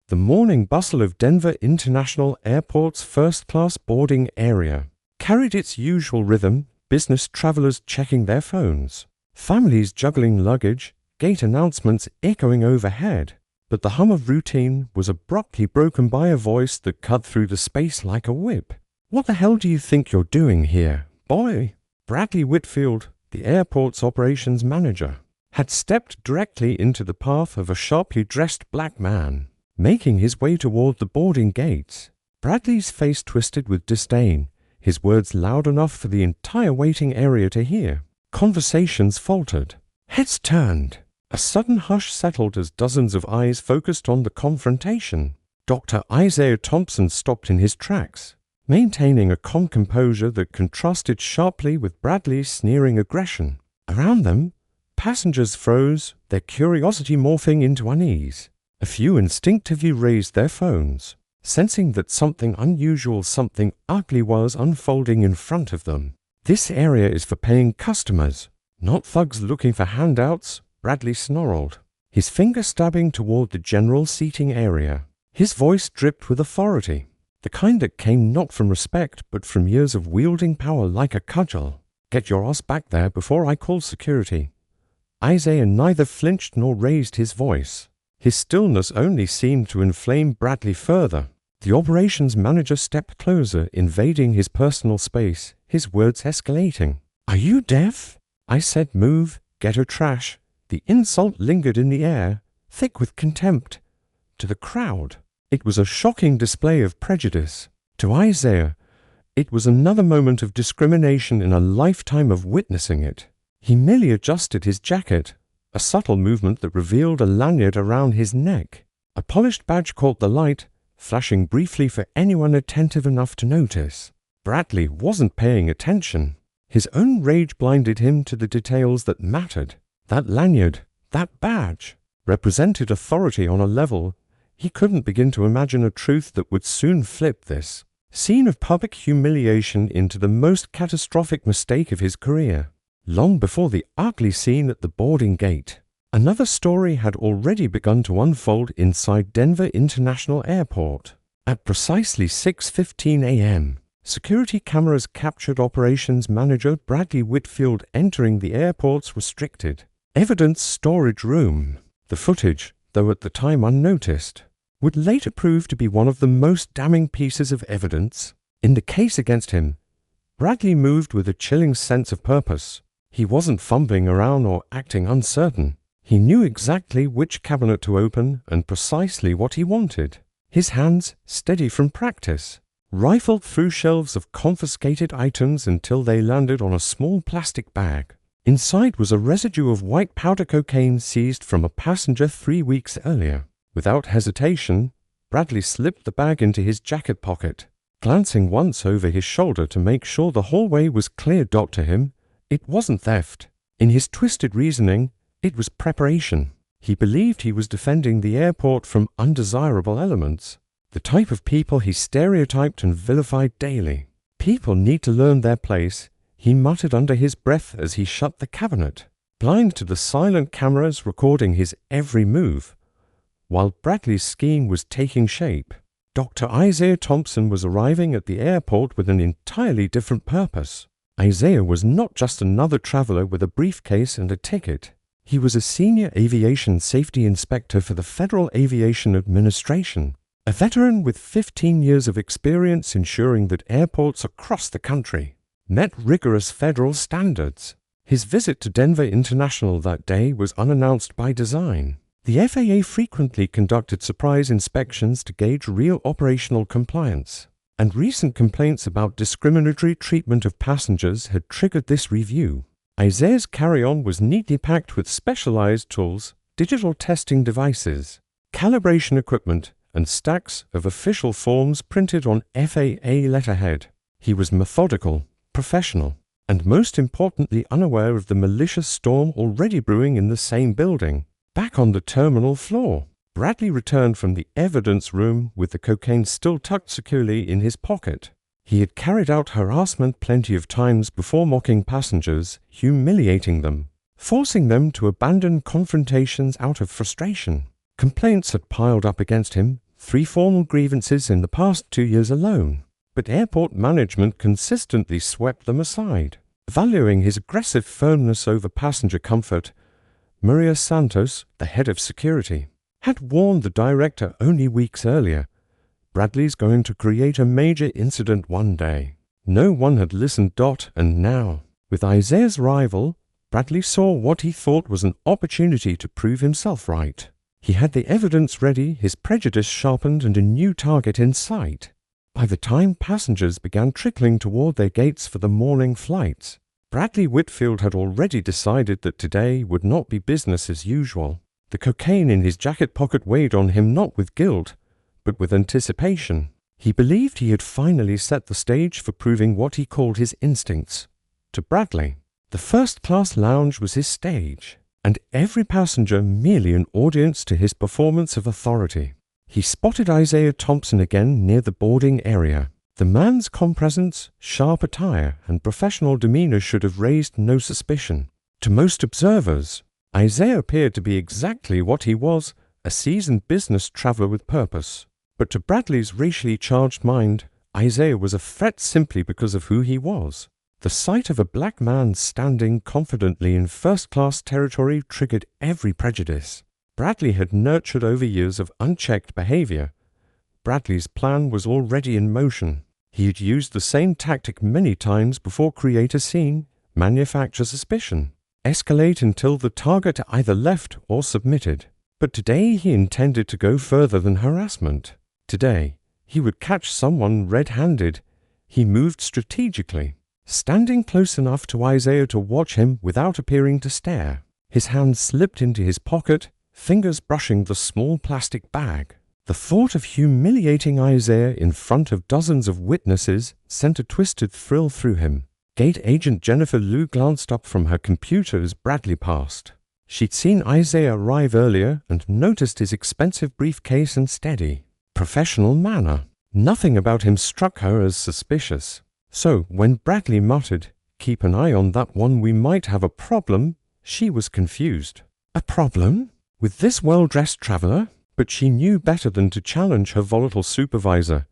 The morning bustle of Denver International Airport's first-class boarding area carried its usual rhythm, business travelers checking their phones, families juggling luggage, gate announcements echoing overhead. But the hum of routine was abruptly broken by a voice that cut through the space like a whip. "What the hell do you think you're doing here, boy?" Bradley Whitfield, the airport's operations manager, had stepped directly into the path of a sharply dressed black man, making his way toward the boarding gates. Bradley's face twisted with disdain, his words loud enough for the entire waiting area to hear. Conversations faltered. Heads turned. A sudden hush settled as dozens of eyes focused on the confrontation. Dr. Isaiah Thompson stopped in his tracks, maintaining a calm composure that contrasted sharply with Bradley's sneering aggression. Around them, passengers froze, their curiosity morphing into unease. A few instinctively raised their phones, sensing that something unusual, something ugly was unfolding in front of them. "This area is for paying customers, not thugs looking for handouts," Bradley snarled, his finger stabbing toward the general seating area. His voice dripped with authority, the kind that came not from respect but from years of wielding power like a cudgel. "Get your ass back there before I call security." Isaiah neither flinched nor raised his voice. His stillness only seemed to inflame Bradley further. The operations manager stepped closer, invading his personal space, his words escalating. "Are you deaf? I said move, get her trash." The insult lingered in the air, thick with contempt. To the crowd, it was a shocking display of prejudice. To Isaiah, it was another moment of discrimination in a lifetime of witnessing it. He merely adjusted his jacket, a subtle movement that revealed a lanyard around his neck. A polished badge caught the light, flashing briefly for anyone attentive enough to notice. Bradley wasn't paying attention. His own rage blinded him to the details that mattered. That lanyard, that badge, represented authority on a level he couldn't begin to imagine, a truth that would soon flip this scene of public humiliation into the most catastrophic mistake of his career. Long before the ugly scene at the boarding gate, another story had already begun to unfold inside Denver International Airport. At precisely 6:15 a.m., security cameras captured operations manager Bradley Whitfield entering the airport's restricted evidence storage room. The footage, though at the time unnoticed, would later prove to be one of the most damning pieces of evidence in the case against him. Bradley moved with a chilling sense of purpose. He wasn't fumbling around or acting uncertain. He knew exactly which cabinet to open and precisely what he wanted. His hands, steady from practice, rifled through shelves of confiscated items until they landed on a small plastic bag. Inside was a residue of white powder cocaine seized from a passenger 3 weeks earlier. Without hesitation, Bradley slipped the bag into his jacket pocket, glancing once over his shoulder to make sure the hallway was clear. To him, it wasn't theft. In his twisted reasoning, it was preparation. He believed he was defending the airport from undesirable elements, the type of people he stereotyped and vilified daily. "People need to learn their place," he muttered under his breath as he shut the cabinet, blind to the silent cameras recording his every move. While Bradley's scheme was taking shape, Dr. Isaiah Thompson was arriving at the airport with an entirely different purpose. Isaiah was not just another traveler with a briefcase and a ticket. He was a senior aviation safety inspector for the Federal Aviation Administration, a veteran with 15 years of experience ensuring that airports across the country met rigorous federal standards. His visit to Denver International that day was unannounced by design. The FAA frequently conducted surprise inspections to gauge real operational compliance, and recent complaints about discriminatory treatment of passengers had triggered this review. Isaiah's carry-on was neatly packed with specialized tools, digital testing devices, calibration equipment, and stacks of official forms printed on FAA letterhead. He was methodical, professional, and most importantly unaware of the malicious storm already brewing in the same building. Back on the terminal floor, Bradley returned from the evidence room with the cocaine still tucked securely in his pocket. He had carried out harassment plenty of times before, mocking passengers, humiliating them, forcing them to abandon confrontations out of frustration. Complaints had piled up against him, 3 formal grievances in the past 2 years alone, but airport management consistently swept them aside. Valuing his aggressive firmness over passenger comfort, Maria Santos, the head of security, had warned the director only weeks earlier, "Bradley's going to create a major incident one day." No one had listened. And now, with Isaiah's arrival, Bradley saw what he thought was an opportunity to prove himself right. He had the evidence ready, his prejudice sharpened, and a new target in sight. By the time passengers began trickling toward their gates for the morning flights, Bradley Whitfield had already decided that today would not be business as usual. The cocaine in his jacket pocket weighed on him not with guilt, but with anticipation. He believed he had finally set the stage for proving what he called his instincts. To Bradley, the first-class lounge was his stage, and every passenger merely an audience to his performance of authority. He spotted Isaiah Thompson again near the boarding area. The man's calm presence, sharp attire, and professional demeanor should have raised no suspicion. To most observers, Isaiah appeared to be exactly what he was, a seasoned business traveler with purpose. But to Bradley's racially charged mind, Isaiah was a threat simply because of who he was. The sight of a black man standing confidently in first-class territory triggered every prejudice Bradley had nurtured over years of unchecked behavior. Bradley's plan was already in motion. He had used the same tactic many times before: create a scene, manufacture suspicion, escalate until the target either left or submitted. But today he intended to go further than harassment. Today, he would catch someone red-handed. He moved strategically, standing close enough to Isaiah to watch him without appearing to stare. His hand slipped into his pocket, fingers brushing the small plastic bag. The thought of humiliating Isaiah in front of dozens of witnesses sent a twisted thrill through him. Gate agent Jennifer Lou glanced up from her computer as Bradley passed. She'd seen Isaiah arrive earlier and noticed his expensive briefcase and steady, professional manner. Nothing about him struck her as suspicious. So, when Bradley muttered, "Keep an eye on that one, we might have a problem," she was confused. A problem? With this well-dressed traveler? But she knew better than to challenge her volatile supervisor.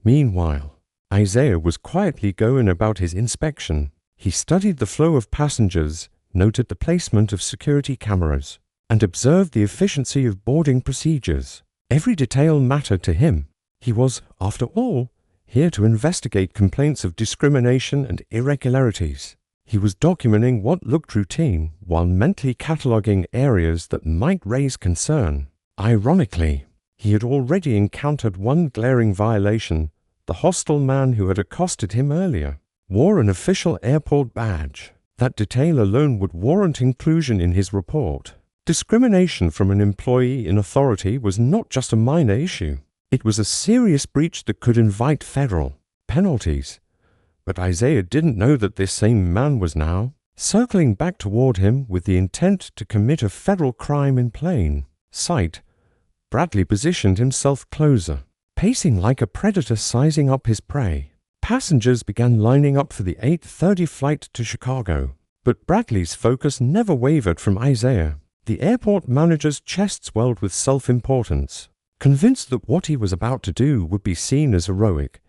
Meanwhile, Isaiah was quietly going about his inspection. He studied the flow of passengers, noted the placement of security cameras, and observed the efficiency of boarding procedures. Every detail mattered to him. He was, after all, here to investigate complaints of discrimination and irregularities. He was documenting what looked routine while mentally cataloging areas that might raise concern. Ironically, he had already encountered one glaring violation. The hostile man who had accosted him earlier wore an official airport badge. That detail alone would warrant inclusion in his report. Discrimination from an employee in authority was not just a minor issue. It was a serious breach that could invite federal penalties. But Isaiah didn't know that this same man was now circling back toward him with the intent to commit a federal crime in plain sight. Bradley positioned himself closer, pacing like a predator sizing up his prey. Passengers began lining up for the 8:30 flight to Chicago. But Bradley's focus never wavered from Isaiah. The airport manager's chest swelled with self-importance. Convinced that what he was about to do would be seen as heroic,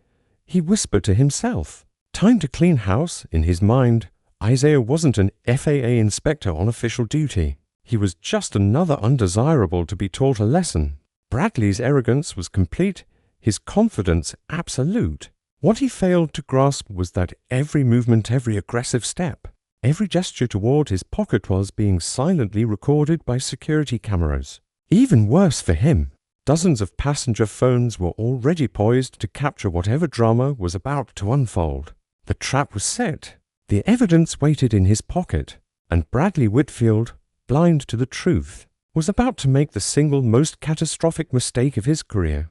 he whispered to himself, "Time to clean house." In his mind, Isaiah wasn't an FAA inspector on official duty. He was just another undesirable to be taught a lesson. Bradley's arrogance was complete, his confidence absolute. What he failed to grasp was that every movement, every aggressive step, every gesture toward his pocket was being silently recorded by security cameras. Even worse for him, dozens of passenger phones were already poised to capture whatever drama was about to unfold. The trap was set. The evidence waited in his pocket, and Bradley Whitfield, blind to the truth, was about to make the single most catastrophic mistake of his career.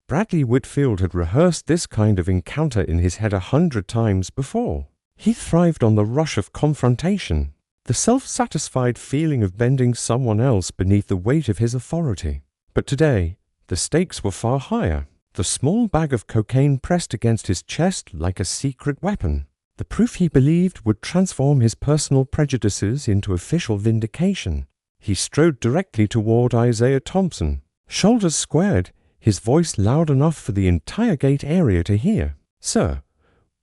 Bradley Whitfield had rehearsed this kind of encounter in his head 100 times before. He thrived on the rush of confrontation, the self-satisfied feeling of bending someone else beneath the weight of his authority. But today, the stakes were far higher. The small bag of cocaine pressed against his chest like a secret weapon. The proof he believed would transform his personal prejudices into official vindication. He strode directly toward Isaiah Thompson, Shoulders squared, his voice loud enough for the entire gate area to hear. "Sir,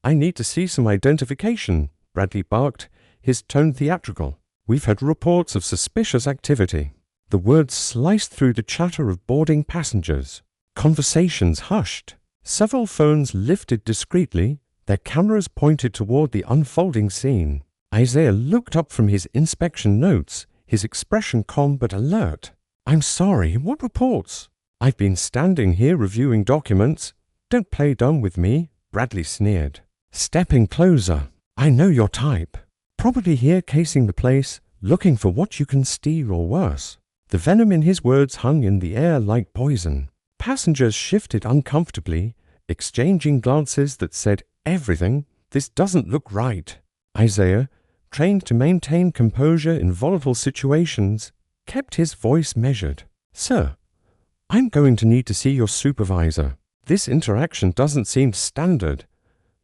I need to see some identification," Bradley barked, his tone theatrical. "We've had reports of suspicious activity." The words sliced through the chatter of boarding passengers. Conversations hushed. Several phones lifted discreetly, their cameras pointed toward the unfolding scene. Isaiah looked up from his inspection notes, his expression calm but alert. "I'm sorry, what reports?" "I've been standing here reviewing documents. Don't play dumb with me," Bradley sneered. "Stepping closer. I know your type. Probably here casing the place, looking for what you can steal or worse." The venom in his words hung in the air like poison. Passengers shifted uncomfortably, exchanging glances that said everything. "This doesn't look right." Isaiah, trained to maintain composure in volatile situations, kept his voice measured. "Sir, I'm going to need to see your supervisor. This interaction doesn't seem standard."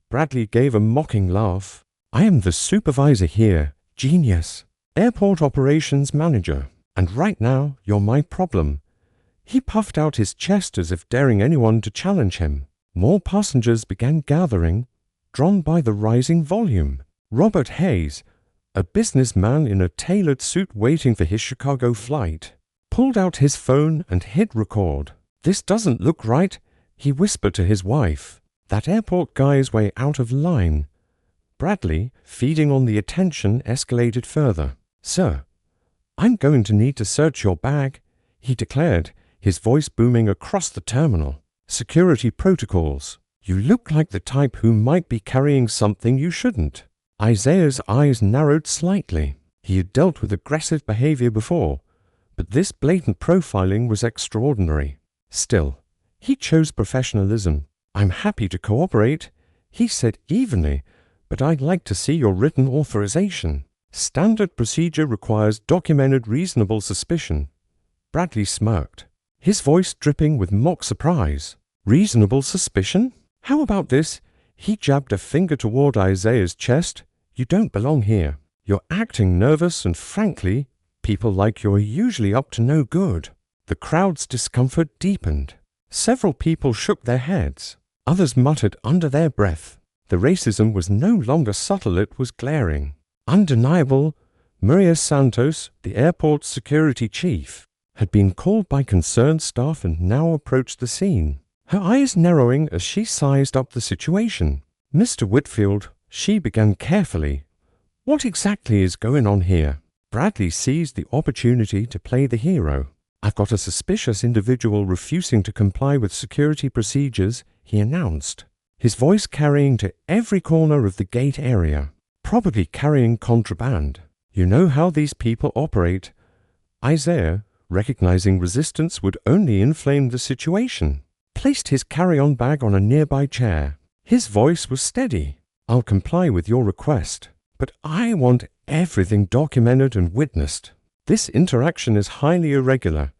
Bradley gave a mocking laugh. "I am the supervisor here, genius. Airport operations manager. And right now, you're my problem." He puffed out his chest as if daring anyone to challenge him. More passengers began gathering, drawn by the rising volume. Robert Hayes, a businessman in a tailored suit waiting for his Chicago flight, pulled out his phone and hit record. "This doesn't look right," he whispered to his wife. "That airport guy's way out of line." Bradley, feeding on the attention, escalated further. "Sir, I'm going to need to search your bag," he declared, his voice booming across the terminal. "Security protocols. You look like the type who might be carrying something you shouldn't." Isaiah's eyes narrowed slightly. He had dealt with aggressive behavior before, but this blatant profiling was extraordinary. Still, he chose professionalism. "I'm happy to cooperate," he said evenly, "but I'd like to see your written authorization." "Standard procedure requires documented reasonable suspicion." Bradley smirked, his voice dripping with mock surprise. "Reasonable suspicion? How about this?" He jabbed a finger toward Isaiah's chest. "You don't belong here. You're acting nervous, and frankly, people like you are usually up to no good." The crowd's discomfort deepened. Several people shook their heads. Others muttered under their breath. The racism was no longer subtle, it was glaring. Undeniable. Maria Santos, the airport's security chief, had been called by concerned staff and now approached the scene, her eyes narrowing as she sized up the situation. "Mr. Whitfield," she began carefully, "what exactly is going on here?" Bradley seized the opportunity to play the hero. "I've got a suspicious individual refusing to comply with security procedures," he announced, his voice carrying to every corner of the gate area. "Probably carrying contraband. You know how these people operate." Isaiah, recognizing resistance would only inflame the situation, placed his carry-on bag on a nearby chair. His voice was steady. "I'll comply with your request, but I want everything documented and witnessed. This interaction is highly irregular."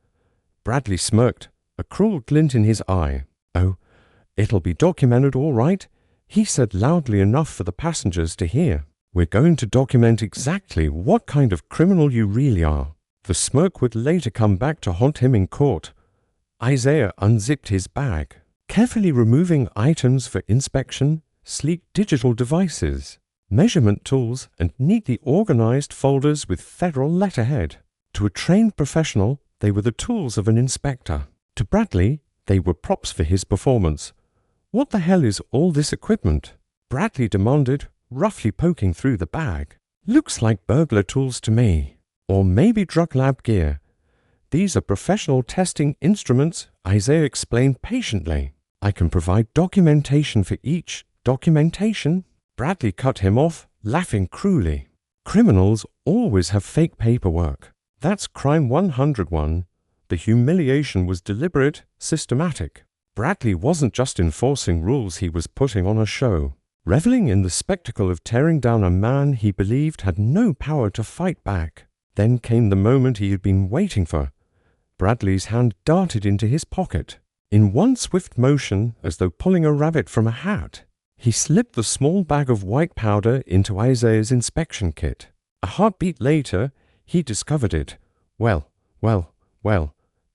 Bradley smirked, a cruel glint in his eye. "Oh, it'll be documented all right," he said loudly enough for the passengers to hear. "We're going to document exactly what kind of criminal you really are." The smirk would later come back to haunt him in court. Isaiah unzipped his bag, carefully removing items for inspection, sleek digital devices, measurement tools, and neatly organized folders with federal letterhead. To a trained professional, they were the tools of an inspector. To Bradley, they were props for his performance. "What the hell is all this equipment?" Bradley demanded, roughly poking through the bag. "Looks like burglar tools to me. Or maybe drug lab gear." "These are professional testing instruments," Isaiah explained patiently. "I can provide documentation for each." "Documentation?" Bradley cut him off, laughing cruelly. "Criminals always have fake paperwork. That's crime 101. The humiliation was deliberate, systematic." Bradley wasn't just enforcing rules, he was putting on a show, reveling in the spectacle of tearing down a man he believed had no power to fight back. Then came the moment he had been waiting for. Bradley's hand darted into his pocket. In one swift motion, as though pulling a rabbit from a hat, he slipped the small bag of white powder into Isaiah's inspection kit. A heartbeat later, he discovered it. Well,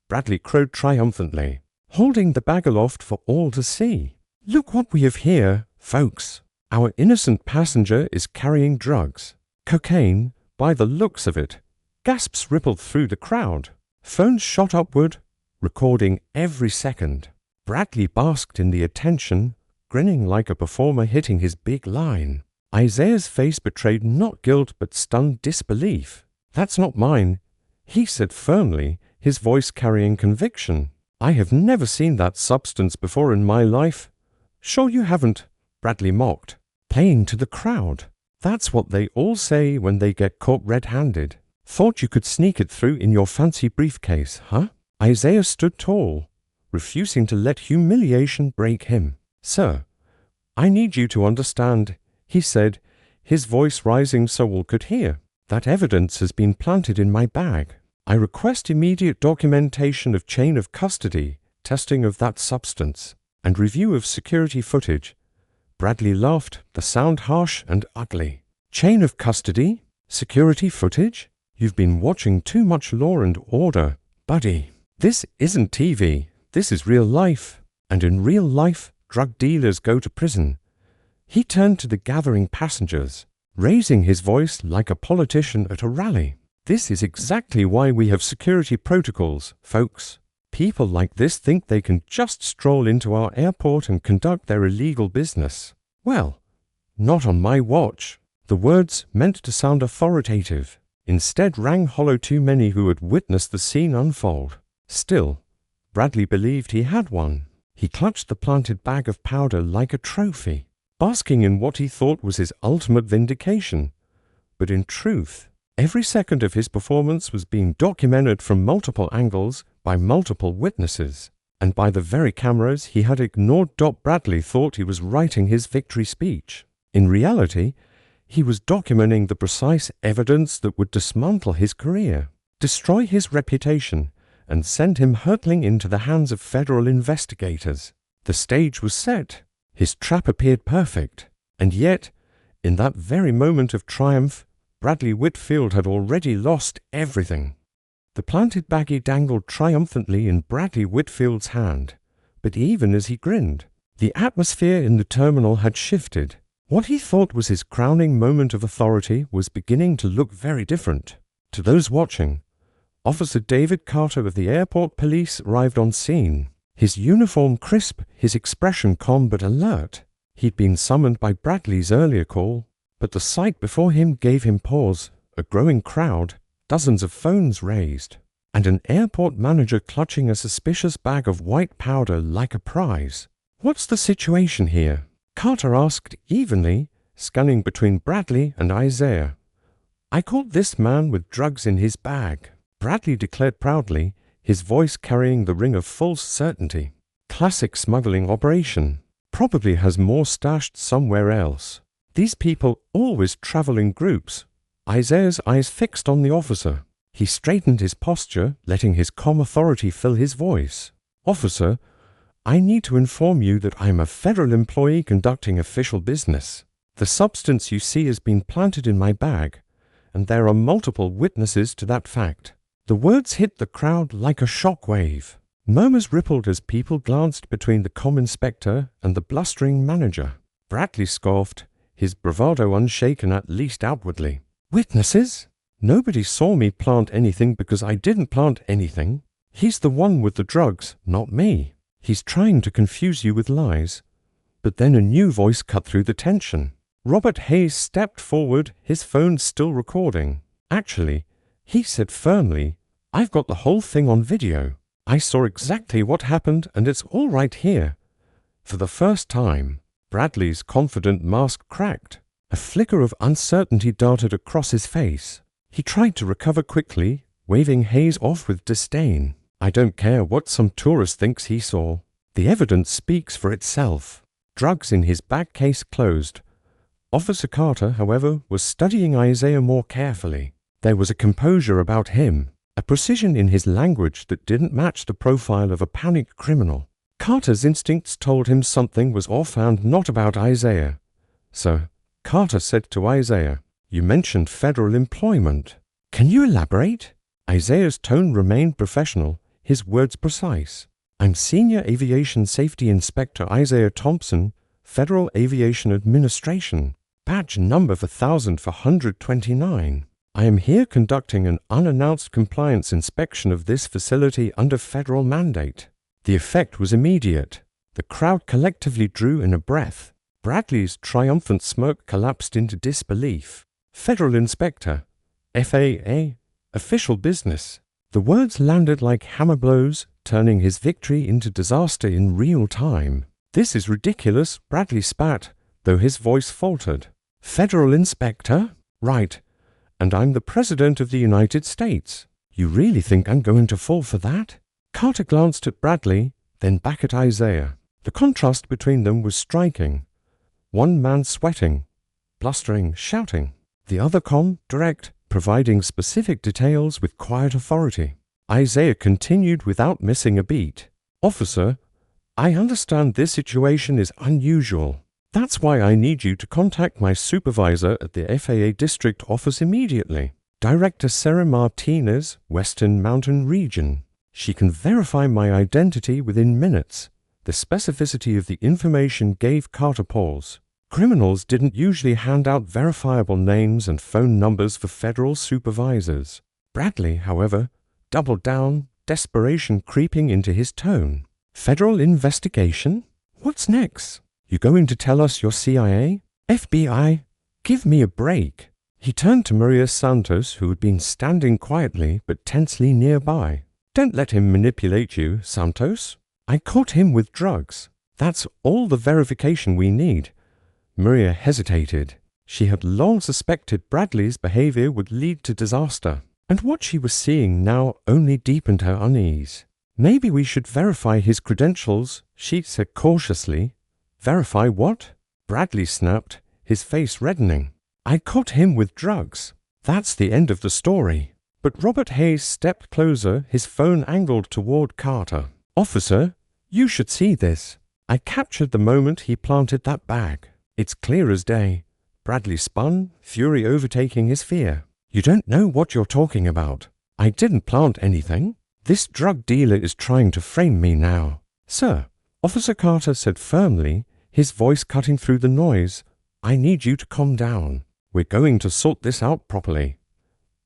Bradley crowed triumphantly, holding the bag aloft for all to see. "Look what we have here, folks. Our innocent passenger is carrying drugs. Cocaine, by the looks of it." Gasps rippled through the crowd. Phones shot upward, recording every second. Bradley basked in the attention, grinning like a performer hitting his big line. Isaiah's face betrayed not guilt but stunned disbelief. "That's not mine," he said firmly, his voice carrying conviction. "I have never seen that substance before in my life." "Sure you haven't," Bradley mocked, playing to the crowd. "That's what they all say when they get caught red-handed. Thought you could sneak it through in your fancy briefcase, huh?" Isaiah stood tall, refusing to let humiliation break him. "Sir, I need you to understand," he said, his voice rising so all could hear. "That evidence has been planted in my bag. I request immediate documentation of chain of custody, testing of that substance, and review of security footage." Bradley laughed, the sound harsh and ugly. "Chain of custody? Security footage? You've been watching too much Law and Order, buddy. This isn't TV. This is real life. And in real life, drug dealers go to prison." He turned to the gathering passengers, raising his voice like a politician at a rally. "This is exactly why we have security protocols, folks. People like this think they can just stroll into our airport and conduct their illegal business. Well, not on my watch." The words, meant to sound authoritative, instead rang hollow to many who had witnessed the scene unfold. Still, Bradley believed he had won. He clutched the planted bag of powder like a trophy, basking in what he thought was his ultimate vindication. But in truth, every second of his performance was being documented from multiple angles by multiple witnesses, and by the very cameras he had ignored. Bradley thought he was writing his victory speech. In reality, he was documenting the precise evidence that would dismantle his career, destroy his reputation, and send him hurtling into the hands of federal investigators. The stage was set. His trap appeared perfect. And yet, in that very moment of triumph, Bradley Whitfield had already lost everything. The planted baggie dangled triumphantly in Bradley Whitfield's hand, but even as he grinned, the atmosphere in the terminal had shifted. What he thought was his crowning moment of authority was beginning to look very different. To those watching, Officer David Carter of the airport police arrived on scene. His uniform crisp, his expression calm but alert. He'd been summoned by Bradley's earlier call, but the sight before him gave him pause. A growing crowd, dozens of phones raised, and an airport manager clutching a suspicious bag of white powder like a prize. "What's the situation here?" Carter asked evenly, scanning between Bradley and Isaiah. "I caught this man with drugs in his bag," Bradley declared proudly, his voice carrying the ring of false certainty. "Classic smuggling operation. Probably has more stashed somewhere else. These people always travel in groups." Isaiah's eyes fixed on the officer. He straightened his posture, letting his calm authority fill his voice. "Officer, I need to inform you that I am a federal employee conducting official business. The substance you see has been planted in my bag, and there are multiple witnesses to that fact." The words hit the crowd like a shock wave. Murmurs rippled as people glanced between the comm inspector and the blustering manager. Bradley scoffed, his bravado unshaken at least outwardly. "Witnesses? Nobody saw me plant anything because I didn't plant anything. He's the one with the drugs, not me. He's trying to confuse you with lies." But then a new voice cut through the tension. Robert Hayes stepped forward, his phone still recording. "Actually," he said firmly, "I've got the whole thing on video. I saw exactly what happened and it's all right here." For the first time, Bradley's confident mask cracked. A flicker of uncertainty darted across his face. He tried to recover quickly, waving Hayes off with disdain. "I don't care what some tourist thinks he saw. The evidence speaks for itself." Drugs in his bag case closed. Officer Carter, however, was studying Isaiah more carefully. There was a composure about him, a precision in his language that didn't match the profile of a panicked criminal. Carter's instincts told him something was off and not about Isaiah. So, Carter said to Isaiah, "You mentioned federal employment. Can you elaborate?" Isaiah's tone remained professional, his words precise. I'm Senior Aviation Safety Inspector Isaiah Thompson, Federal Aviation Administration, badge number 4429. I am here conducting an unannounced compliance inspection of this facility under federal mandate. The effect was immediate. The crowd collectively drew in a breath. Bradley's triumphant smirk collapsed into disbelief. Federal Inspector, FAA, official business. The words landed like hammer blows, turning his victory into disaster in real time. This is ridiculous, Bradley spat, though his voice faltered. Federal Inspector? Right. And I'm the President of the United States. You really think I'm going to fall for that? Carter glanced at Bradley, then back at Isaiah. The contrast between them was striking. One man sweating, blustering, shouting. The other calm, direct, providing specific details with quiet authority. Isaiah continued without missing a beat. Officer, I understand this situation is unusual. That's why I need you to contact my supervisor at the FAA District Office immediately. Director Sarah Martinez, Western Mountain Region. She can verify my identity within minutes. The specificity of the information gave Carter pause. Criminals didn't usually hand out verifiable names and phone numbers for federal supervisors. Bradley, however, doubled down, desperation creeping into his tone. Federal investigation? What's next? You going to tell us you're CIA? FBI? Give me a break. He turned to Maria Santos, who had been standing quietly but tensely nearby. Don't let him manipulate you, Santos. I caught him with drugs. That's all the verification we need. Maria hesitated. She had long suspected Bradley's behavior would lead to disaster, and what she was seeing now only deepened her unease. Maybe we should verify his credentials, she said cautiously. Verify what? Bradley snapped, his face reddening. I caught him with drugs. That's the end of the story. But Robert Hayes stepped closer, his phone angled toward Carter. Officer, you should see this. I captured the moment he planted that bag. It's clear as day. Bradley spun, fury overtaking his fear. You don't know what you're talking about. I didn't plant anything. This drug dealer is trying to frame me now. Sir, Officer Carter said firmly, his voice cutting through the noise, I need you to calm down. We're going to sort this out properly.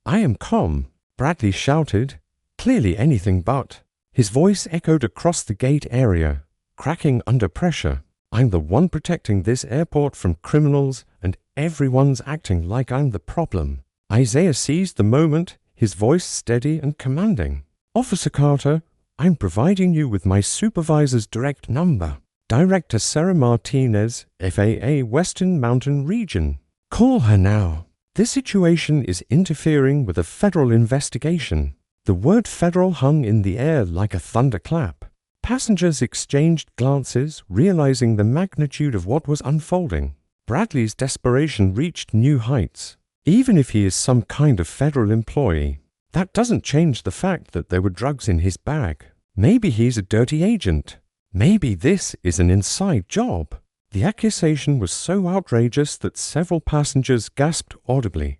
I am calm, Bradley shouted, clearly anything but. His voice echoed across the gate area, cracking under pressure. I'm the one protecting this airport from criminals, and everyone's acting like I'm the problem. Isaiah seized the moment, his voice steady and commanding. Officer Carter, I'm providing you with my supervisor's direct number. Director Sarah Martinez, FAA Western Mountain Region. Call her now. This situation is interfering with a federal investigation. The word federal hung in the air like a thunderclap. Passengers exchanged glances, realizing the magnitude of what was unfolding. Bradley's desperation reached new heights. Even if he is some kind of federal employee, that doesn't change the fact that there were drugs in his bag. Maybe he's a dirty agent. Maybe this is an inside job. The accusation was so outrageous that several passengers gasped audibly.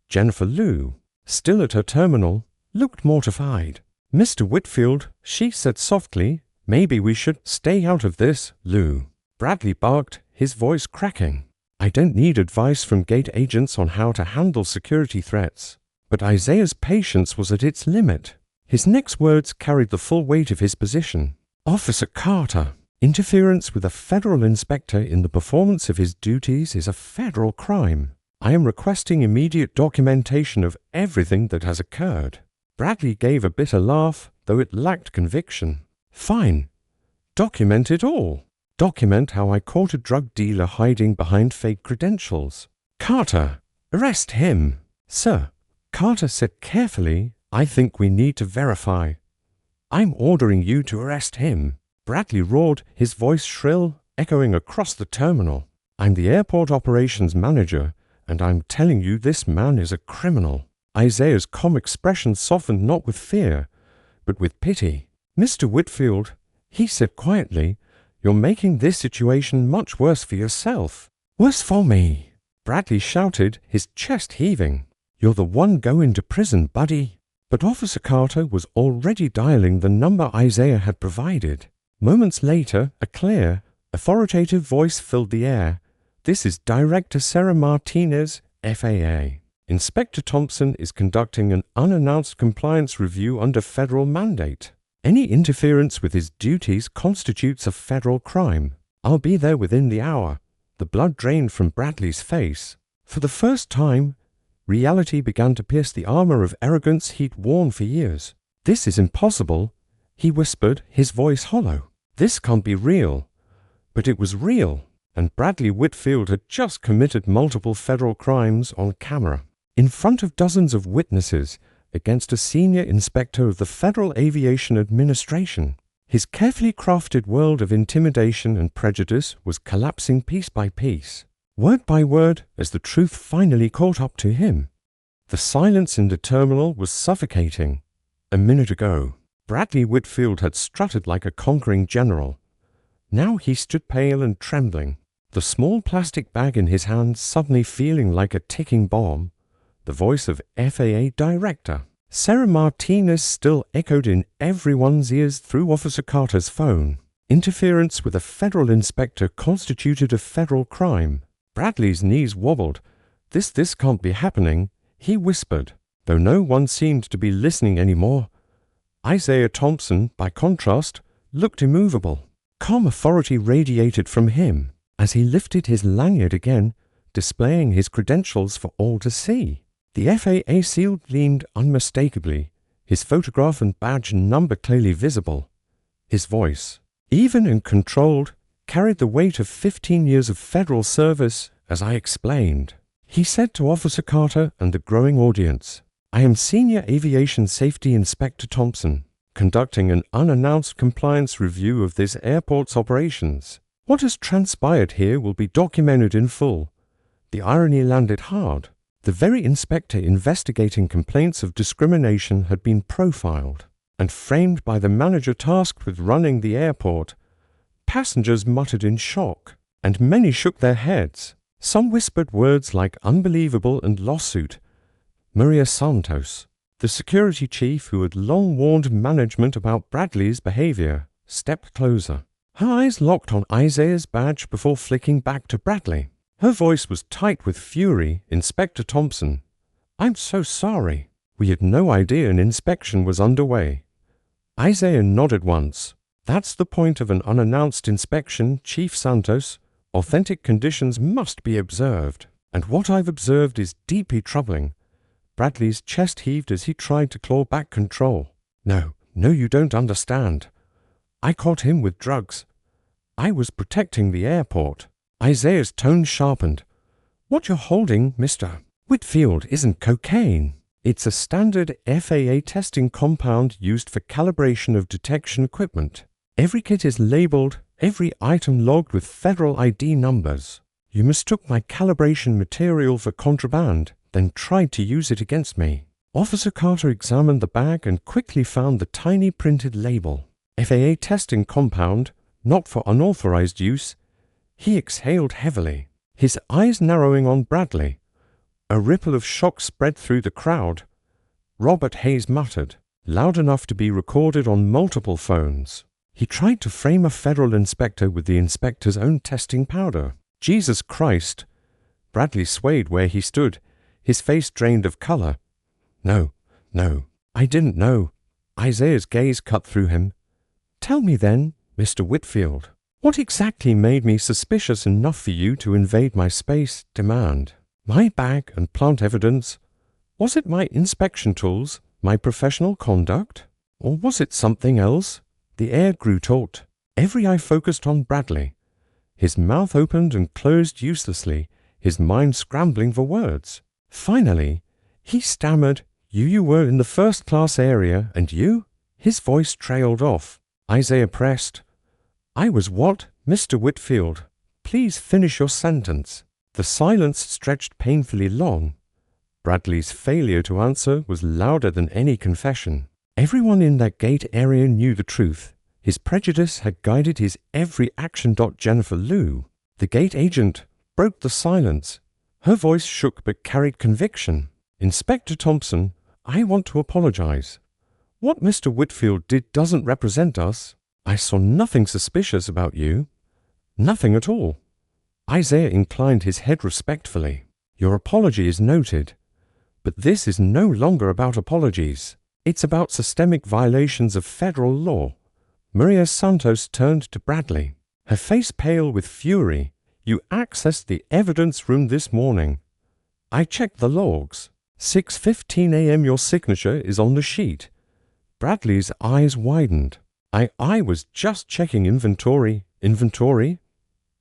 Jennifer Liu, still at her terminal, looked mortified. Mr. Whitfield, she said softly, maybe we should stay out of this, Liu. Bradley barked, his voice cracking. I don't need advice from gate agents on how to handle security threats. But Isaiah's patience was at its limit. His next words carried the full weight of his position. Officer Carter, interference with a federal inspector in the performance of his duties is a federal crime. I am requesting immediate documentation of everything that has occurred. Bradley gave a bitter laugh, though it lacked conviction. Fine. Document it all. Document how I caught a drug dealer hiding behind fake credentials. Carter, arrest him. Sir, Carter said carefully, I think we need to verify. I'm ordering you to arrest him. Bradley roared, his voice shrill, echoing across the terminal. I'm the airport operations manager, and I'm telling you this man is a criminal. Isaiah's calm expression softened not with fear, but with pity. Mr. Whitfield, he said quietly, you're making this situation much worse for yourself. Worse for me. Bradley shouted, his chest heaving. You're the one going to prison, buddy. But Officer Carter was already dialing the number Isaiah had provided. Moments later, a clear, authoritative voice filled the air. "This is Director Sarah Martinez, FAA. Inspector Thompson is conducting an unannounced compliance review under federal mandate. Any interference with his duties constitutes a federal crime. I'll be there within the hour." The blood drained from Bradley's face. For the first time, reality began to pierce the armor of arrogance he'd worn for years. "This is impossible," he whispered, his voice hollow. "This can't be real." But it was real, and Bradley Whitfield had just committed multiple federal crimes on camera, in front of dozens of witnesses, against a senior inspector of the Federal Aviation Administration. His carefully crafted world of intimidation and prejudice was collapsing piece by piece, word by word, as the truth finally caught up to him. The silence in the terminal was suffocating. A minute ago, Bradley Whitfield had strutted like a conquering general. Now he stood pale and trembling, the small plastic bag in his hand suddenly feeling like a ticking bomb. The voice of FAA Director Sarah Martinez still echoed in everyone's ears through Officer Carter's phone. Interference with a federal inspector constituted a federal crime. Bradley's knees wobbled. This can't be happening," he whispered, though no one seemed to be listening anymore. Isaiah Thompson, by contrast, looked immovable. Calm authority radiated from him as he lifted his lanyard again, displaying his credentials for all to see. The FAA seal gleamed unmistakably, his photograph and badge number clearly visible. His voice, even and controlled, carried the weight of 15 years of federal service, as I explained. He said to Officer Carter and the growing audience, "I am Senior Aviation Safety Inspector Thompson, conducting an unannounced compliance review of this airport's operations. What has transpired here will be documented in full." The irony landed hard. The very inspector investigating complaints of discrimination had been profiled and framed by the manager tasked with running the airport. Passengers muttered in shock, and many shook their heads. Some whispered words like unbelievable and lawsuit. Maria Santos, the security chief who had long warned management about Bradley's behavior, stepped closer. Her eyes locked on Isaiah's badge before flicking back to Bradley. Her voice was tight with fury. "Inspector Thompson, I'm so sorry. We had no idea an inspection was underway." Isaiah nodded once. "That's the point of an unannounced inspection, Chief Santos. Authentic conditions must be observed, and what I've observed is deeply troubling." Bradley's chest heaved as he tried to claw back control. No, you don't understand. I caught him with drugs. I was protecting the airport." Isaiah's tone sharpened. "What you're holding, Mr. Whitfield, isn't cocaine. It's a standard FAA testing compound used for calibration of detection equipment. Every kit is labeled, every item logged with federal ID numbers. You mistook my calibration material for contraband, then tried to use it against me." Officer Carter examined the bag and quickly found the tiny printed label. FAA testing compound, not for unauthorized use. He exhaled heavily, his eyes narrowing on Bradley. A ripple of shock spread through the crowd. Robert Hayes muttered, loud enough to be recorded on multiple phones. He tried to frame a federal inspector with the inspector's own testing powder. "Jesus Christ!" Bradley swayed where he stood, his face drained of color. No, I didn't know." Isaiah's gaze cut through him. "Tell me then, Mr. Whitfield, what exactly made me suspicious enough for you to invade my space, demand my bag and plant evidence? Was it my inspection tools, my professional conduct? Or was it something else?" The air grew taut. Every eye focused on Bradley. His mouth opened and closed uselessly, his mind scrambling for words. Finally, he stammered, You were in the first-class area, and you?" His voice trailed off. Isaiah pressed, "I was what, Mr. Whitfield? Please finish your sentence." The silence stretched painfully long. Bradley's failure to answer was louder than any confession. Everyone in that gate area knew the truth. His prejudice had guided his every action. Jennifer Liu, the gate agent, broke the silence. Her voice shook but carried conviction. "Inspector Thompson, I want to apologize. What Mr. Whitfield did doesn't represent us. I saw nothing suspicious about you. Nothing at all." Isaiah inclined his head respectfully. "Your apology is noted. But this is no longer about apologies. It's about systemic violations of federal law." Maria Santos turned to Bradley, her face pale with fury. "You accessed the evidence room this morning. I checked the logs. 6:15 a.m. your signature is on the sheet." Bradley's eyes widened. I was just checking inventory." "Inventory?"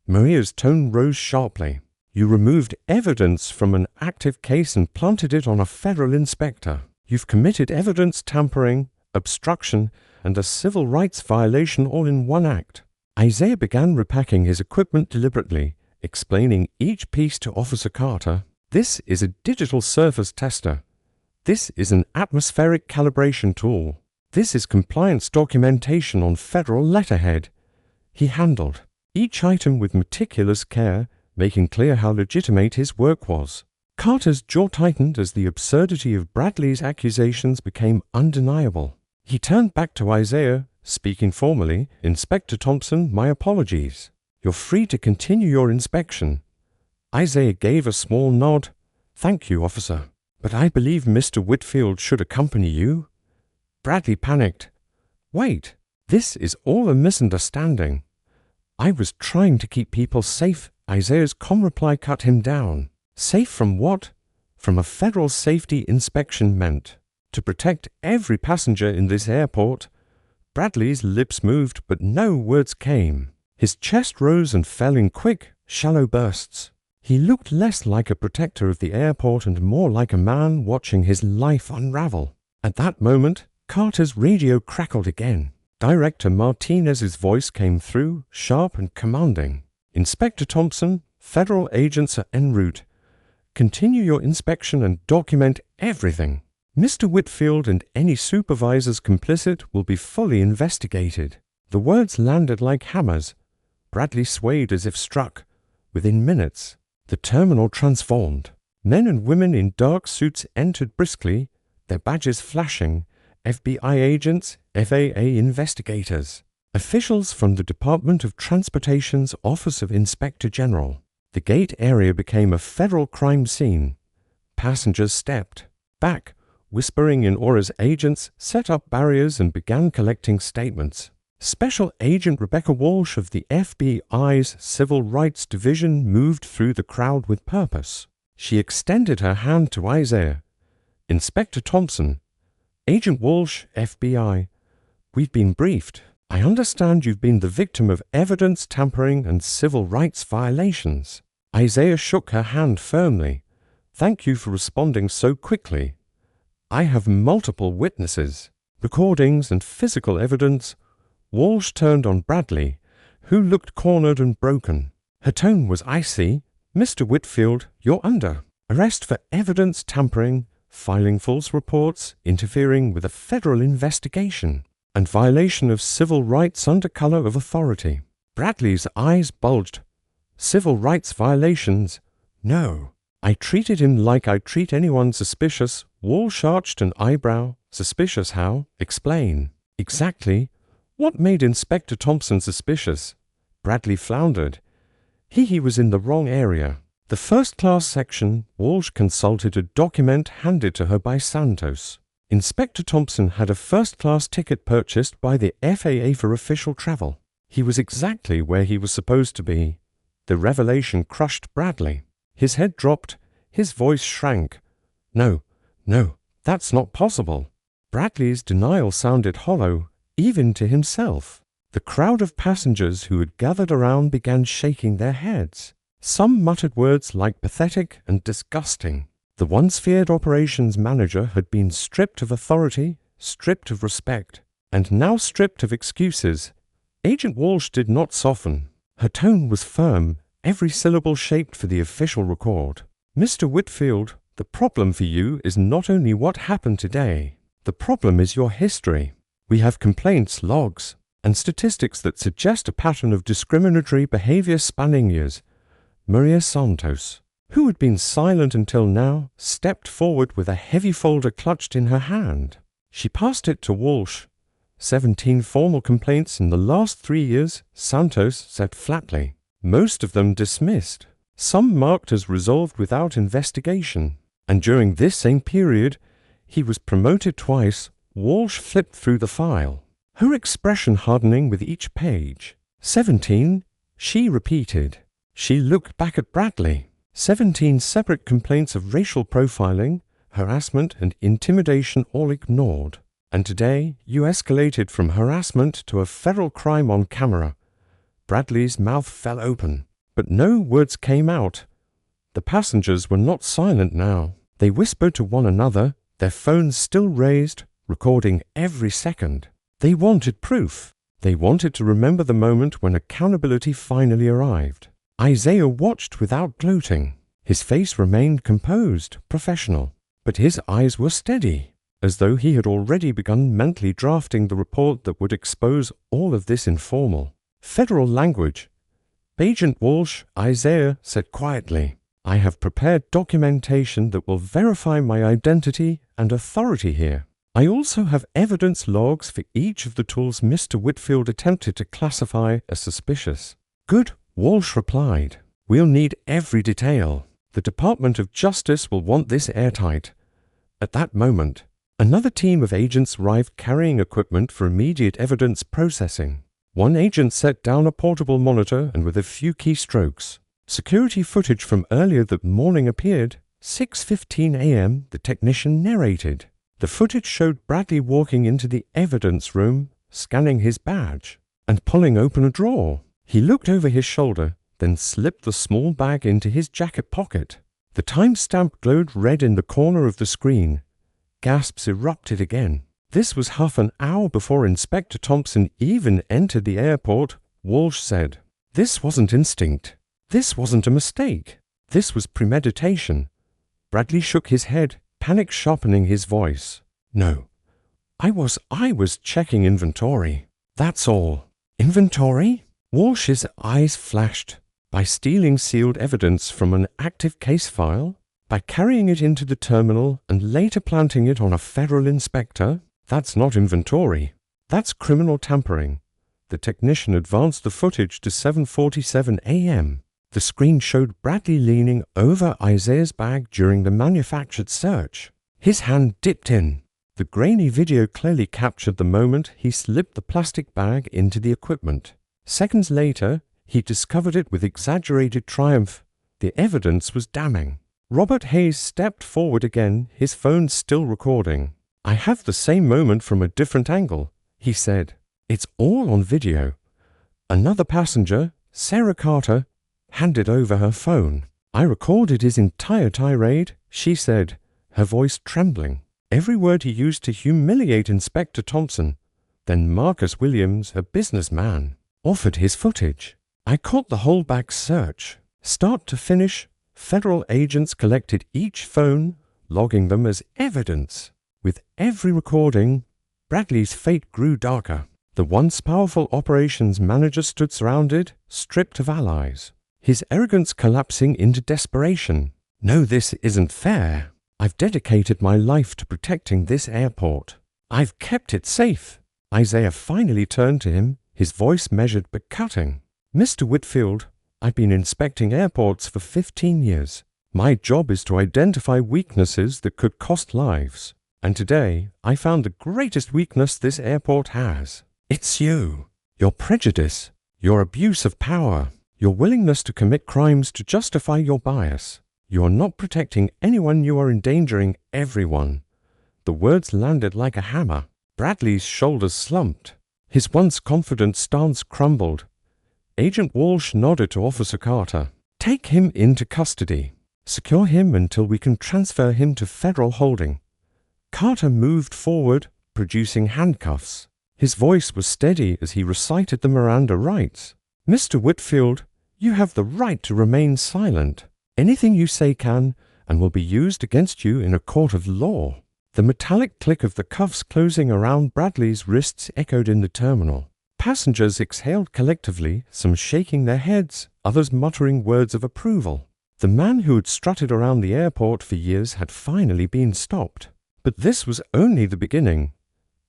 Maria's tone rose sharply. "You removed evidence from an active case and planted it on a federal inspector. You've committed evidence tampering, obstruction, and a civil rights violation all in one act." Isaiah began repacking his equipment deliberately, explaining each piece to Officer Carter. "This is a digital surface tester. This is an atmospheric calibration tool. This is compliance documentation on federal letterhead." He handled each item with meticulous care, making clear how legitimate his work was. Carter's jaw tightened as the absurdity of Bradley's accusations became undeniable. He turned back to Isaiah, speaking formally. "Inspector Thompson, my apologies. You're free to continue your inspection." Isaiah gave a small nod. "Thank you, officer. But I believe Mr. Whitfield should accompany you." Bradley panicked. "Wait, this is all a misunderstanding. I was trying to keep people safe." Isaiah's calm reply cut him down. "Safe from what?" "From a federal safety inspection meant to protect every passenger in this airport." Bradley's lips moved, but no words came. His chest rose and fell in quick, shallow bursts. He looked less like a protector of the airport and more like a man watching his life unravel. At that moment, Carter's radio crackled again. Director Martinez's voice came through, sharp and commanding. "Inspector Thompson, federal agents are en route. Continue your inspection and document everything. Mr. Whitfield and any supervisors complicit will be fully investigated." The words landed like hammers. Bradley swayed as if struck. Within minutes, the terminal transformed. Men and women in dark suits entered briskly, their badges flashing. FBI agents, FAA investigators, officials from the Department of Transportation's Office of Inspector General. The gate area became a federal crime scene. Passengers stepped back, whispering in Aura's agents, set up barriers and began collecting statements. Special Agent Rebecca Walsh of the FBI's Civil Rights Division moved through the crowd with purpose. She extended her hand to Isaiah. "Inspector Thompson, Agent Walsh, FBI, we've been briefed. I understand you've been the victim of evidence tampering and civil rights violations." Isaiah shook her hand firmly. "Thank you for responding so quickly. I have multiple witnesses, recordings and physical evidence." Walsh turned on Bradley, who looked cornered and broken. Her tone was icy. "Mr. Whitfield, you're under arrest for evidence tampering, filing false reports, interfering with a federal investigation, and violation of civil rights under color of authority." Bradley's eyes bulged. "Civil rights violations? No. I treated him like I'd treat anyone suspicious." Walsh arched an eyebrow. "Suspicious how? Explain." "Exactly. What made Inspector Thompson suspicious?" Bradley floundered. He was in the wrong area. The first-class section. Walsh consulted a document handed to her by Santos. Inspector Thompson had a first-class ticket purchased by the FAA for official travel. He was exactly where he was supposed to be. The revelation crushed Bradley. His head dropped. His voice shrank. No, that's not possible." Bradley's denial sounded hollow, even to himself. The crowd of passengers who had gathered around began shaking their heads. Some muttered words like pathetic and disgusting. The once feared operations manager had been stripped of authority, stripped of respect, and now stripped of excuses. Agent Walsh did not soften. Her tone was firm, every syllable shaped for the official record. "Mr. Whitfield, the problem for you is not only what happened today. The problem is your history. We have complaints, logs, and statistics that suggest a pattern of discriminatory behavior spanning years." Maria Santos, who had been silent until now, stepped forward with a heavy folder clutched in her hand. She passed it to Walsh. 17 formal complaints in the last 3 years, Santos said flatly. Most of them dismissed. Some marked as resolved without investigation. And during this same period, he was promoted twice. Walsh flipped through the file, her expression hardening with each page. 17, she repeated. She looked back at Bradley. 17 separate complaints of racial profiling, harassment and intimidation all ignored. And today, you escalated from harassment to a federal crime on camera. Bradley's mouth fell open, but no words came out. The passengers were not silent now. They whispered to one another, their phones still raised, recording every second. They wanted proof. They wanted to remember the moment when accountability finally arrived. Isaiah watched without gloating. His face remained composed, professional, but his eyes were steady, as though he had already begun mentally drafting the report that would expose all of this informal, federal language. Agent Walsh, Isaiah said quietly, I have prepared documentation that will verify my identity and authority here. I also have evidence logs for each of the tools Mr. Whitfield attempted to classify as suspicious. Good, Walsh replied. We'll need every detail. The Department of Justice will want this airtight. At that moment, another team of agents arrived carrying equipment for immediate evidence processing. One agent set down a portable monitor and with a few keystrokes, security footage from earlier that morning appeared. 6:15 a.m., the technician narrated. The footage showed Bradley walking into the evidence room, scanning his badge, and pulling open a drawer. He looked over his shoulder, then slipped the small bag into his jacket pocket. The timestamp glowed red in the corner of the screen. Gasps erupted again. This was half an hour before Inspector Thompson even entered the airport. Walsh said, This wasn't instinct. This wasn't a mistake. This was premeditation. Bradley shook his head, panic sharpening his voice. No, I was checking inventory. That's all. Inventory? Walsh's eyes flashed. By stealing sealed evidence from an active case file? By carrying it into the terminal and later planting it on a federal inspector? That's not inventory. That's criminal tampering. The technician advanced the footage to 7:47 a.m. The screen showed Bradley leaning over Isaiah's bag during the manufactured search. His hand dipped in. The grainy video clearly captured the moment he slipped the plastic bag into the equipment. Seconds later, he discovered it with exaggerated triumph. The evidence was damning. Robert Hayes stepped forward again, his phone still recording. I have the same moment from a different angle, he said. It's all on video. Another passenger, Sarah Carter, handed over her phone. I recorded his entire tirade, she said, her voice trembling. Every word he used to humiliate Inspector Thompson. Then Marcus Williams, a businessman, offered his footage. I caught the whole back search. Start to finish, federal agents collected each phone, logging them as evidence. With every recording, Bradley's fate grew darker. The once powerful operations manager stood surrounded, stripped of allies. His arrogance collapsing into desperation. No, this isn't fair. I've dedicated my life to protecting this airport. I've kept it safe. Isaiah finally turned to him, his voice measured but cutting. Mr. Whitfield, I've been inspecting airports for 15 years. My job is to identify weaknesses that could cost lives. And today, I found the greatest weakness this airport has. It's you. Your prejudice, your abuse of power, your willingness to commit crimes to justify your bias. You are not protecting anyone, you are endangering everyone. The words landed like a hammer. Bradley's shoulders slumped. His once confident stance crumbled. Agent Walsh nodded to Officer Carter. Take him into custody. Secure him until we can transfer him to federal holding. Carter moved forward, producing handcuffs. His voice was steady as he recited the Miranda rights. Mr. Whitfield, you have the right to remain silent. Anything you say can and will be used against you in a court of law. The metallic click of the cuffs closing around Bradley's wrists echoed in the terminal. Passengers exhaled collectively, some shaking their heads, others muttering words of approval. The man who had strutted around the airport for years had finally been stopped. But this was only the beginning.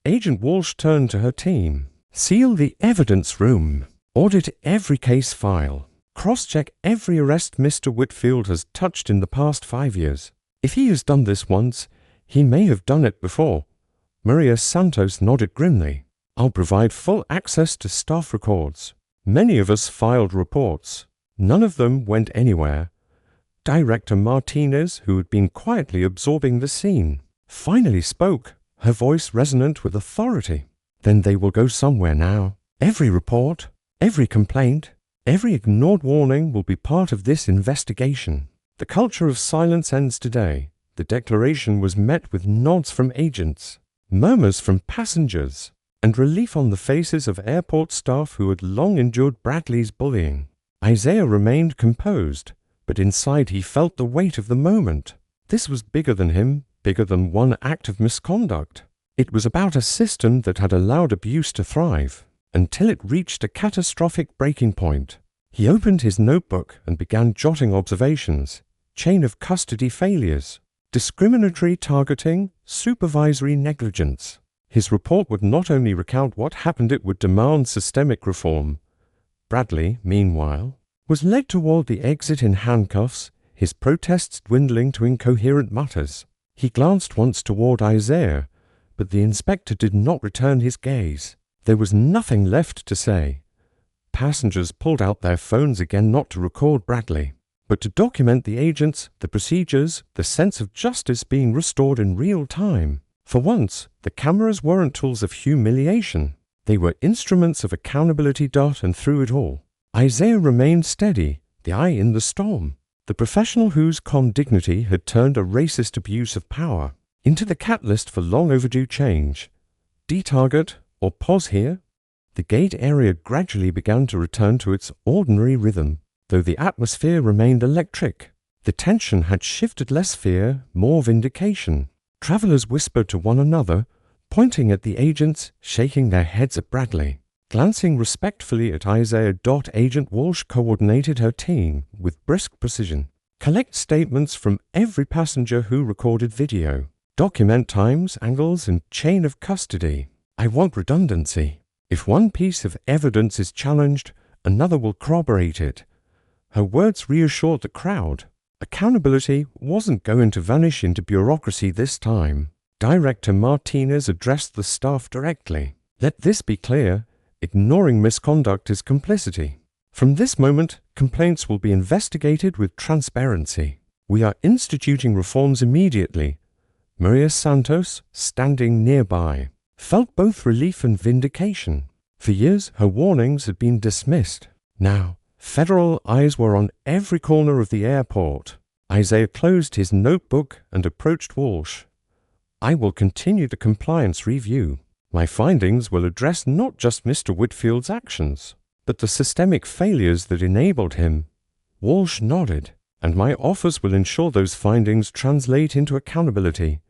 Agent Walsh turned to her team. Seal the evidence room. Audit every case file. Cross-check every arrest Mr. Whitfield has touched in the past 5 years. If he has done this once, he may have done it before. Maria Santos nodded grimly. I'll provide full access to staff records. Many of us filed reports. None of them went anywhere. Director Martinez, who had been quietly absorbing the scene, finally spoke, her voice resonant with authority. Then they will go somewhere now. Every report, every complaint, every ignored warning will be part of this investigation. The culture of silence ends today. The declaration was met with nods from agents, murmurs from passengers, and relief on the faces of airport staff who had long endured Bradley's bullying. Isaiah remained composed, but inside he felt the weight of the moment. This was bigger than him, bigger than one act of misconduct. It was about a system that had allowed abuse to thrive, until it reached a catastrophic breaking point. He opened his notebook and began jotting observations, chain of custody failures, discriminatory targeting, supervisory negligence. His report would not only recount what happened, it would demand systemic reform. Bradley, meanwhile, was led toward the exit in handcuffs, his protests dwindling to incoherent mutters. He glanced once toward Isaiah, but the inspector did not return his gaze. There was nothing left to say. Passengers pulled out their phones again, not to record Bradley, but to document the agents, the procedures, the sense of justice being restored in real time. For once, the cameras weren't tools of humiliation. They were instruments of accountability. And through it all, Isaiah remained steady, the eye in the storm, the professional whose calm dignity had turned a racist abuse of power into the catalyst for long overdue change. Detarget or pause here? The gate area gradually began to return to its ordinary rhythm, though the atmosphere remained electric. The tension had shifted, less fear, more vindication. Travelers whispered to one another, pointing at the agents, shaking their heads at Bradley. Glancing respectfully at Isaiah. Agent Walsh coordinated her team with brisk precision. Collect statements from every passenger who recorded video. Document times, angles, and chain of custody. I want redundancy. If one piece of evidence is challenged, another will corroborate it. Her words reassured the crowd. Accountability wasn't going to vanish into bureaucracy this time. Director Martinez addressed the staff directly. Let this be clear, ignoring misconduct is complicity. From this moment, complaints will be investigated with transparency. We are instituting reforms immediately. Maria Santos, standing nearby, felt both relief and vindication. For years, her warnings had been dismissed. Now, federal eyes were on every corner of the airport. Isaiah closed his notebook and approached Walsh. I will continue the compliance review. My findings will address not just Mr. Whitfield's actions, but the systemic failures that enabled him. Walsh nodded, and my office will ensure those findings translate into accountability.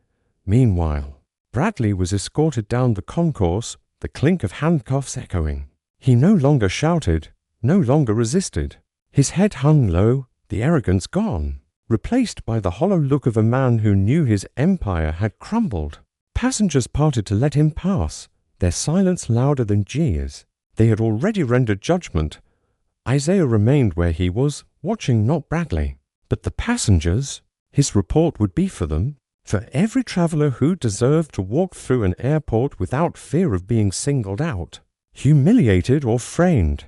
Meanwhile, Bradley was escorted down the concourse, the clink of handcuffs echoing. He no longer shouted, no longer resisted. His head hung low, the arrogance gone, replaced by the hollow look of a man who knew his empire had crumbled. Passengers parted to let him pass, their silence louder than jeers. They had already rendered judgment. Isaiah remained where he was, watching not Bradley, but the passengers. His report would be for them, for every traveler who deserved to walk through an airport without fear of being singled out, humiliated or framed.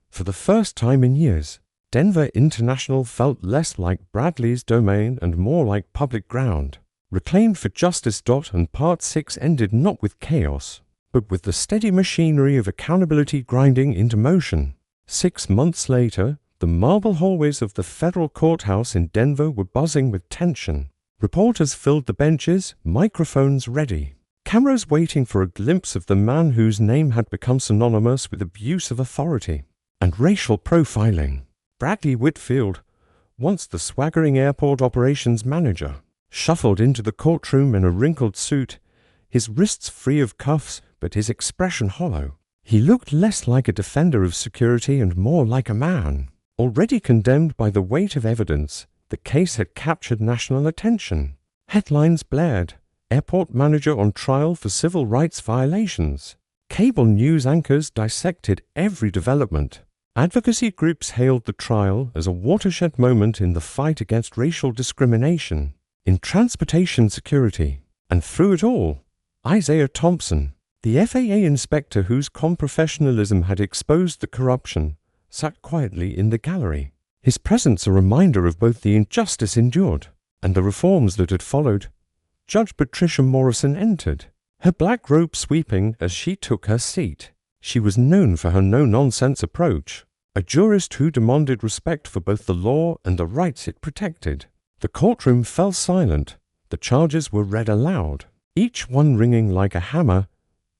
For the first time in years, Denver International felt less like Bradley's domain and more like public ground, reclaimed for justice. And Part 6 ended not with chaos, but with the steady machinery of accountability grinding into motion. 6 months later, the marble hallways of the federal courthouse in Denver were buzzing with tension. Reporters filled the benches, microphones ready, cameras waiting for a glimpse of the man whose name had become synonymous with abuse of authority and racial profiling. Bradley Whitfield, once the swaggering airport operations manager, shuffled into the courtroom in a wrinkled suit, his wrists free of cuffs but his expression hollow. He looked less like a defender of security and more like a man, already condemned by the weight of evidence, The case had captured national attention. Headlines blared, "Airport manager on trial for civil rights violations." Cable news anchors dissected every development. Advocacy groups hailed the trial as a watershed moment in the fight against racial discrimination, in transportation security. And through it all, Isaiah Thompson, the FAA inspector whose professionalism had exposed the corruption, sat quietly in the gallery. His presence a reminder of both the injustice endured and the reforms that had followed. Judge Patricia Morrison entered, her black robe sweeping as she took her seat. She was known for her no-nonsense approach, a jurist who demanded respect for both the law and the rights it protected. The courtroom fell silent. The charges were read aloud, each one ringing like a hammer: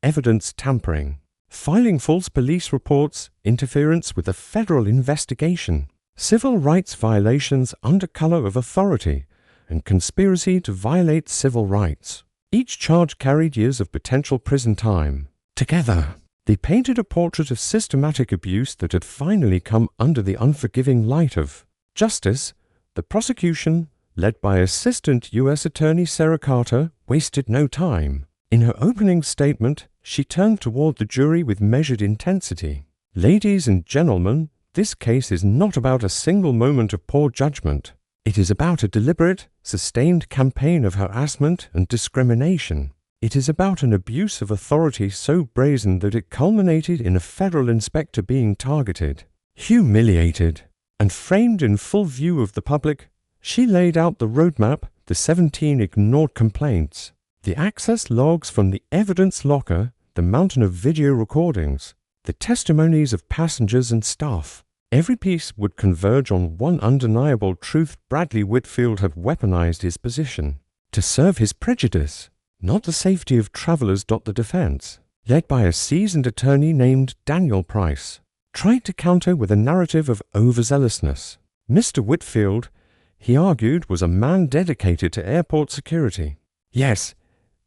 evidence tampering, filing false police reports, interference with a federal investigation, civil rights violations under color of authority, and conspiracy to violate civil rights. Each charge carried years of potential prison time. Together, they painted a portrait of systematic abuse that had finally come under the unforgiving light of justice. The prosecution, led by Assistant U.S. Attorney Sarah Carter, wasted no time. In her opening statement, she turned toward the jury with measured intensity. "Ladies and gentlemen, this case is not about a single moment of poor judgment. It is about a deliberate, sustained campaign of harassment and discrimination. It is about an abuse of authority so brazen that it culminated in a federal inspector being targeted, humiliated, and framed in full view of the public." She laid out the roadmap, the 17 ignored complaints, the access logs from the evidence locker, the mountain of video recordings, the testimonies of passengers and staff. Every piece would converge on one undeniable truth: Bradley Whitfield had weaponized his position to serve his prejudice, not the safety of travelers. The defense, led by a seasoned attorney named Daniel Price, tried to counter with a narrative of overzealousness. Mr. Whitfield, he argued, was a man dedicated to airport security. Yes,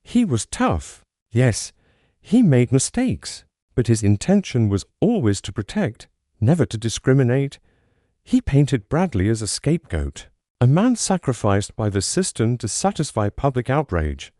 he was tough. Yes, he made mistakes. But his intention was always to protect, never to discriminate. He painted Bradley as a scapegoat, a man sacrificed by the system to satisfy public outrage.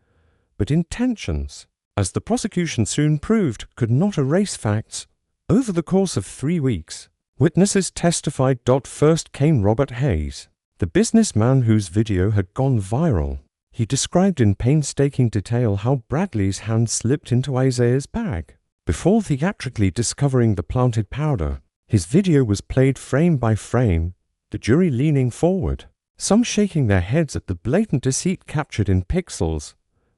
But intentions, as the prosecution soon proved, could not erase facts. Over the course of 3 weeks, witnesses testified. First came Robert Hayes, the businessman whose video had gone viral. He described in painstaking detail how Bradley's hand slipped into Isaiah's bag before theatrically discovering the planted powder. His video was played frame by frame, the jury leaning forward, some shaking their heads at the blatant deceit captured in pixels.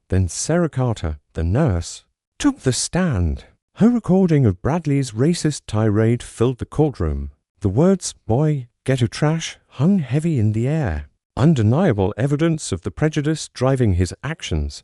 Then Sarah Carter, the nurse, took the stand. Her recording of Bradley's racist tirade filled the courtroom. The words, "boy, ghetto trash," hung heavy in the air, undeniable evidence of the prejudice driving his actions.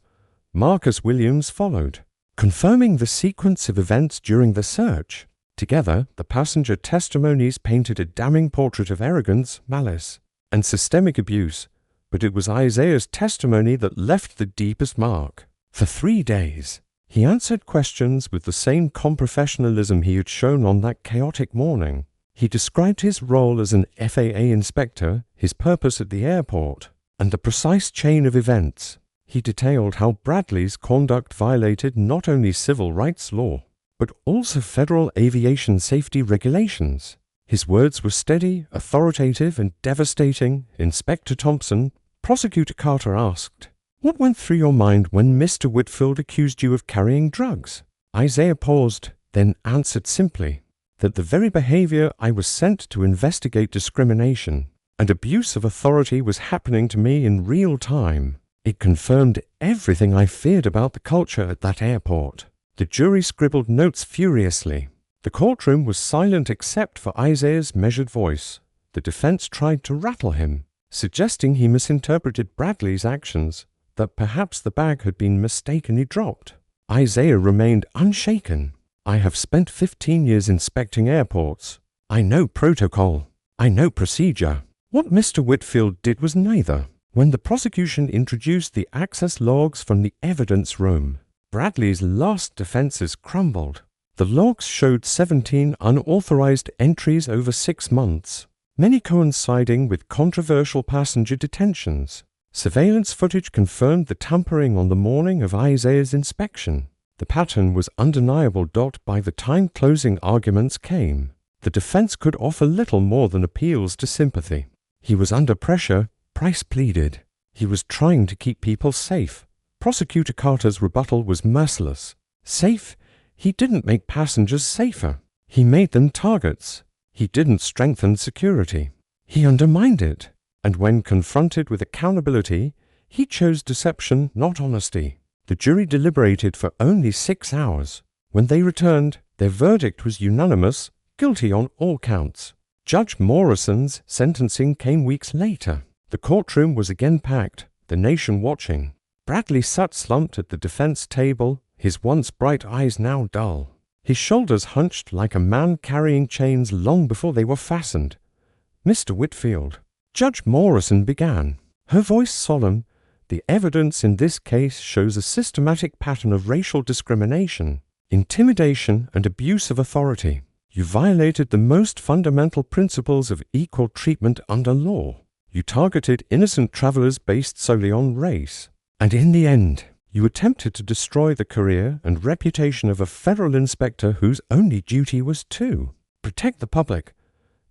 Marcus Williams followed, confirming the sequence of events during the search. Together, the passenger testimonies painted a damning portrait of arrogance, malice, and systemic abuse, but it was Isaiah's testimony that left the deepest mark. For 3 days, he answered questions with the same calm professionalism he had shown on that chaotic morning. He described his role as an FAA inspector, his purpose at the airport, and the precise chain of events. He detailed how Bradley's conduct violated not only civil rights law, but also federal aviation safety regulations. His words were steady, authoritative, and devastating. Inspector Thompson, Prosecutor Carter asked, "What went through your mind when Mr. Whitfield accused you of carrying drugs?" Isaiah paused, then answered simply, "That the very behavior I was sent to investigate discrimination and abuse of authority was happening to me in real time. It confirmed everything I feared about the culture at that airport." The jury scribbled notes furiously. The courtroom was silent except for Isaiah's measured voice. The defense tried to rattle him, suggesting he misinterpreted Bradley's actions, that perhaps the bag had been mistakenly dropped. Isaiah remained unshaken. "I have spent 15 years inspecting airports. I know protocol. I know procedure." What Mr. Whitfield did was neither. When the prosecution introduced the access logs from the evidence room, Bradley's last defenses crumbled. The logs showed 17 unauthorized entries over 6 months. many coinciding with controversial passenger detentions. Surveillance footage confirmed the tampering on the morning of Isaiah's inspection. The pattern was undeniable. By the time closing arguments came, the defense could offer little more than appeals to sympathy. He was under pressure, Price pleaded. He was trying to keep people safe. Prosecutor Carter's rebuttal was merciless. Safe? He didn't make passengers safer. He made them targets. He didn't strengthen security. He undermined it. And when confronted with accountability, he chose deception, not honesty. The jury deliberated for only 6 hours. When they returned, their verdict was unanimous, guilty on all counts. Judge Morrison's sentencing came weeks later. The courtroom was again packed, the nation watching. Bradley sat slumped at the defense table, his once bright eyes now dull. His shoulders hunched like a man carrying chains long before they were fastened. "Mr. Whitfield," Judge Morrison began, her voice solemn, "the evidence in this case shows a systematic pattern of racial discrimination, intimidation, and abuse of authority. You violated the most fundamental principles of equal treatment under law. You targeted innocent travelers based solely on race. And in the end, you attempted to destroy the career and reputation of a federal inspector whose only duty was to protect the public."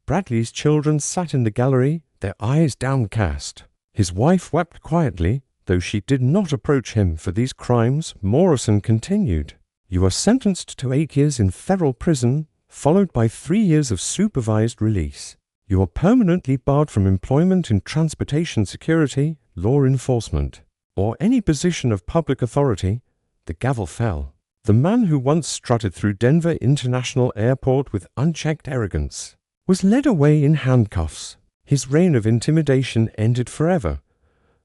Bradley's children sat in the gallery, their eyes downcast. His wife wept quietly, though she did not approach him for these crimes. Morrison continued, "You are sentenced to 8 years in federal prison, followed by 3 years of supervised release. You are permanently barred from employment in transportation security, law enforcement, or any position of public authority." The gavel fell. The man who once strutted through Denver International Airport with unchecked arrogance was led away in handcuffs. His reign of intimidation ended forever,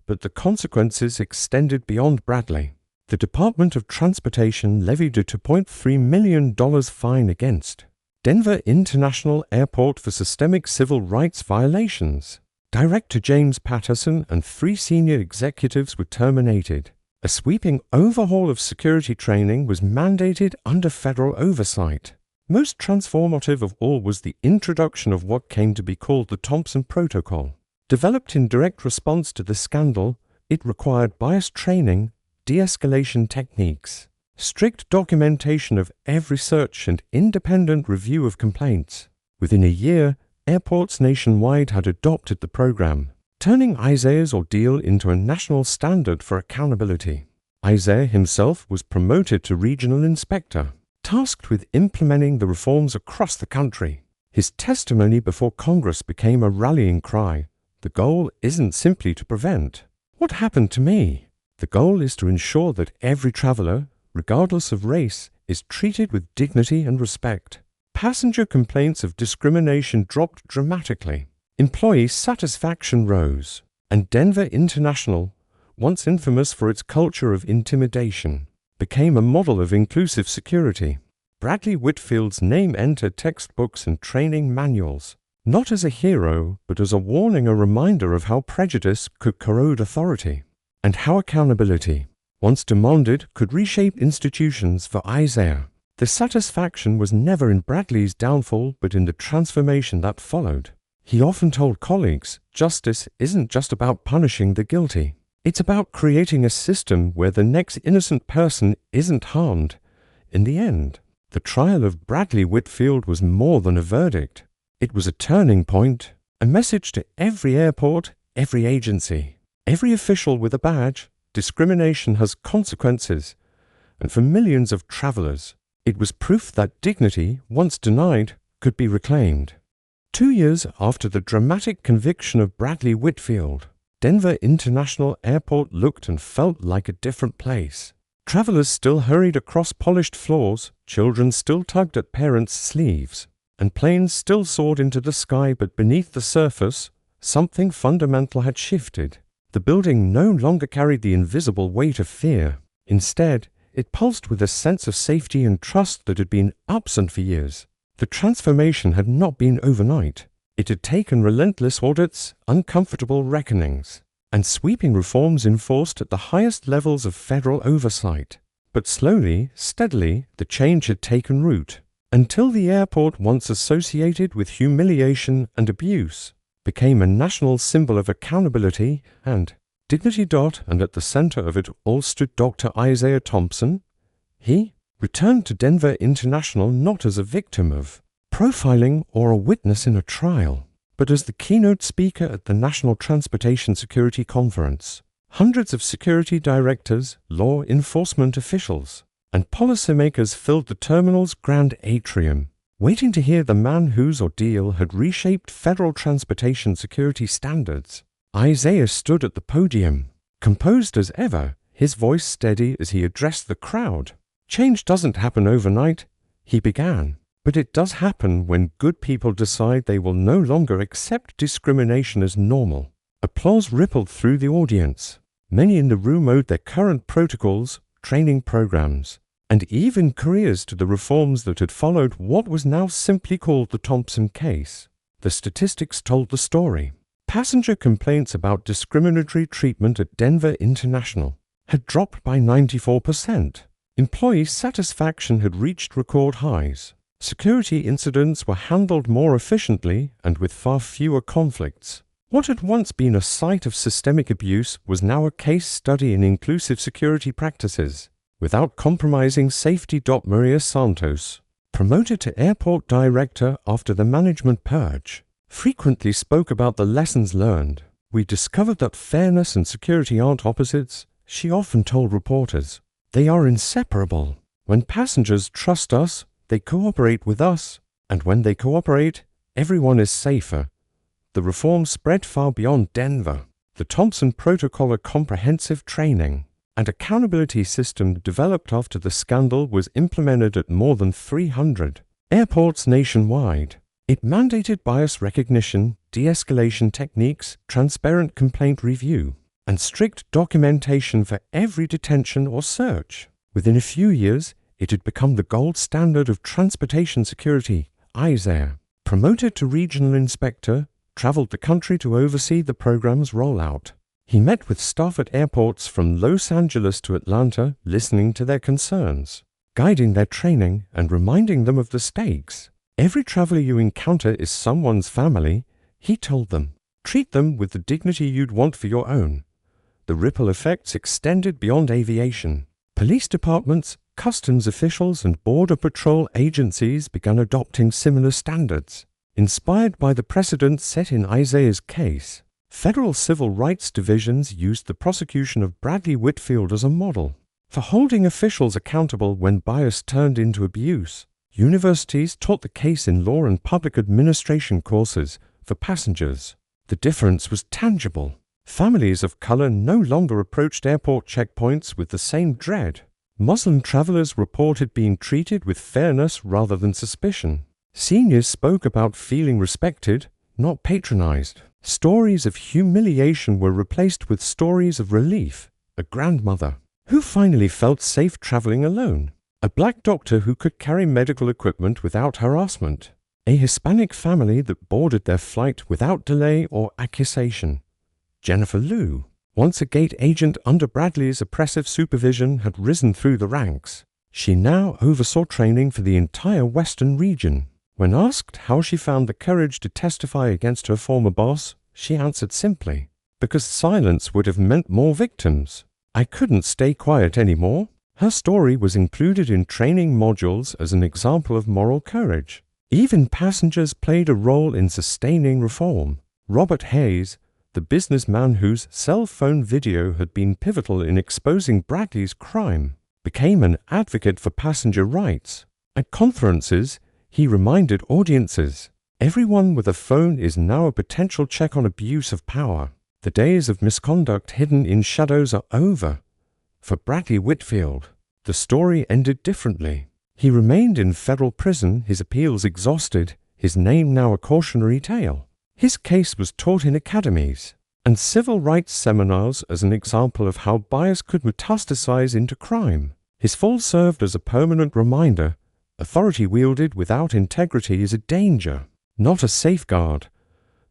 but the consequences extended beyond Bradley. The Department of Transportation levied a $2.3 million fine against Denver International Airport for systemic civil rights violations. Director James Patterson and 3 senior executives were terminated. A sweeping overhaul of security training was mandated under federal oversight. Most transformative of all was the introduction of what came to be called the Thompson Protocol. Developed in direct response to the scandal, it required bias training, de-escalation techniques, strict documentation of every search, and independent review of complaints. Within a year, airports nationwide had adopted the program, turning Isaiah's ordeal into a national standard for accountability. Isaiah himself was promoted to regional inspector, tasked with implementing the reforms across the country. His testimony before Congress became a rallying cry. The goal isn't simply to prevent "what happened to me?" The goal is to ensure that every traveler, regardless of race, is treated with dignity and respect. Passenger complaints of discrimination dropped dramatically. Employee satisfaction rose. And Denver International, once infamous for its culture of intimidation, became a model of inclusive security. Bradley Whitfield's name entered textbooks and training manuals, not as a hero, but as a warning, a reminder of how prejudice could corrode authority, and how accountability, once demanded, could reshape institutions. For Isaiah, the satisfaction was never in Bradley's downfall, but in the transformation that followed. He often told colleagues, justice isn't just about punishing the guilty. It's about creating a system where the next innocent person isn't harmed. In the end, the trial of Bradley Whitfield was more than a verdict. It was a turning point, a message to every airport, every agency, every official with a badge. Discrimination has consequences, and for millions of travelers, it was proof that dignity, once denied, could be reclaimed. 2 years after the dramatic conviction of Bradley Whitfield, Denver International Airport looked and felt like a different place. Travelers still hurried across polished floors, children still tugged at parents' sleeves, and planes still soared into the sky, but beneath the surface, something fundamental had shifted. The building no longer carried the invisible weight of fear. Instead, it pulsed with a sense of safety and trust that had been absent for years. The transformation had not been overnight. It had taken relentless audits, uncomfortable reckonings, and sweeping reforms enforced at the highest levels of federal oversight. But slowly, steadily, the change had taken root. until the airport, once associated with humiliation and abuse, became a national symbol of accountability and dignity. And at the center of it all stood Dr. Isaiah Thompson. He returned to Denver International not as a victim of profiling or a witness in a trial, but as the keynote speaker at the National Transportation Security Conference. Hundreds of security directors, law enforcement officials, and policymakers filled the terminal's grand atrium, waiting to hear the man whose ordeal had reshaped federal transportation security standards. Isaiah stood at the podium, composed as ever, his voice steady as he addressed the crowd. "Change doesn't happen overnight," he began, "but it does happen when good people decide they will no longer accept discrimination as normal." Applause rippled through the audience. Many in the room owed their current protocols, training programs, and even careers to the reforms that had followed what was now simply called the Thompson case. The statistics told the story. Passenger complaints about discriminatory treatment at Denver International had dropped by 94%. Employee satisfaction had reached record highs. Security incidents were handled more efficiently and with far fewer conflicts. What had once been a site of systemic abuse was now a case study in inclusive security practices, without compromising safety. Maria Santos, promoted to airport director after the management purge, frequently spoke about the lessons learned. "We discovered that fairness and security aren't opposites," she often told reporters. "They are inseparable. When passengers trust us, they cooperate with us, and when they cooperate, everyone is safer." The reform spread far beyond Denver. The Thompson Protocol, a comprehensive training and accountability system developed after the scandal, was implemented at more than 300 airports nationwide. It mandated bias recognition, de-escalation techniques, transparent complaint review, and strict documentation for every detention or search. Within a few years, it had become the gold standard of transportation security. Isaiah, promoted to regional inspector, traveled the country to oversee the program's rollout. He met with staff at airports from Los Angeles to Atlanta, listening to their concerns, guiding their training, and reminding them of the stakes. "Every traveler you encounter is someone's family," he told them. "Treat them with the dignity you'd want for your own." The ripple effects extended beyond aviation. Police departments, customs officials, and border patrol agencies began adopting similar standards. Inspired by the precedent set in Isaiah's case, federal civil rights divisions used the prosecution of Bradley Whitfield as a model for holding officials accountable when bias turned into abuse. Universities taught the case in law and public administration courses for passengers. The difference was tangible. Families of color no longer approached airport checkpoints with the same dread. Muslim travelers reported being treated with fairness rather than suspicion. Seniors spoke about feeling respected, not patronized. Stories of humiliation were replaced with stories of relief. A grandmother who finally felt safe traveling alone. A black doctor who could carry medical equipment without harassment. A Hispanic family that boarded their flight without delay or accusation. Jennifer Liu, once a gate agent under Bradley's oppressive supervision, had risen through the ranks. She now oversaw training for the entire Western region. When asked how she found the courage to testify against her former boss, she answered simply, "Because silence would have meant more victims. I couldn't stay quiet anymore." Her story was included in training modules as an example of moral courage. Even passengers played a role in sustaining reform. Robert Hayes, the businessman whose cell phone video had been pivotal in exposing Bradley's crime, became an advocate for passenger rights. At conferences, he reminded audiences, "Everyone with a phone is now a potential check on abuse of power. The days of misconduct hidden in shadows are over." For Bradley Whitfield, the story ended differently. He remained in federal prison, his appeals exhausted, his name now a cautionary tale. His case was taught in academies and civil rights seminars as an example of how bias could metastasize into crime. His fall served as a permanent reminder: authority wielded without integrity is a danger, not a safeguard.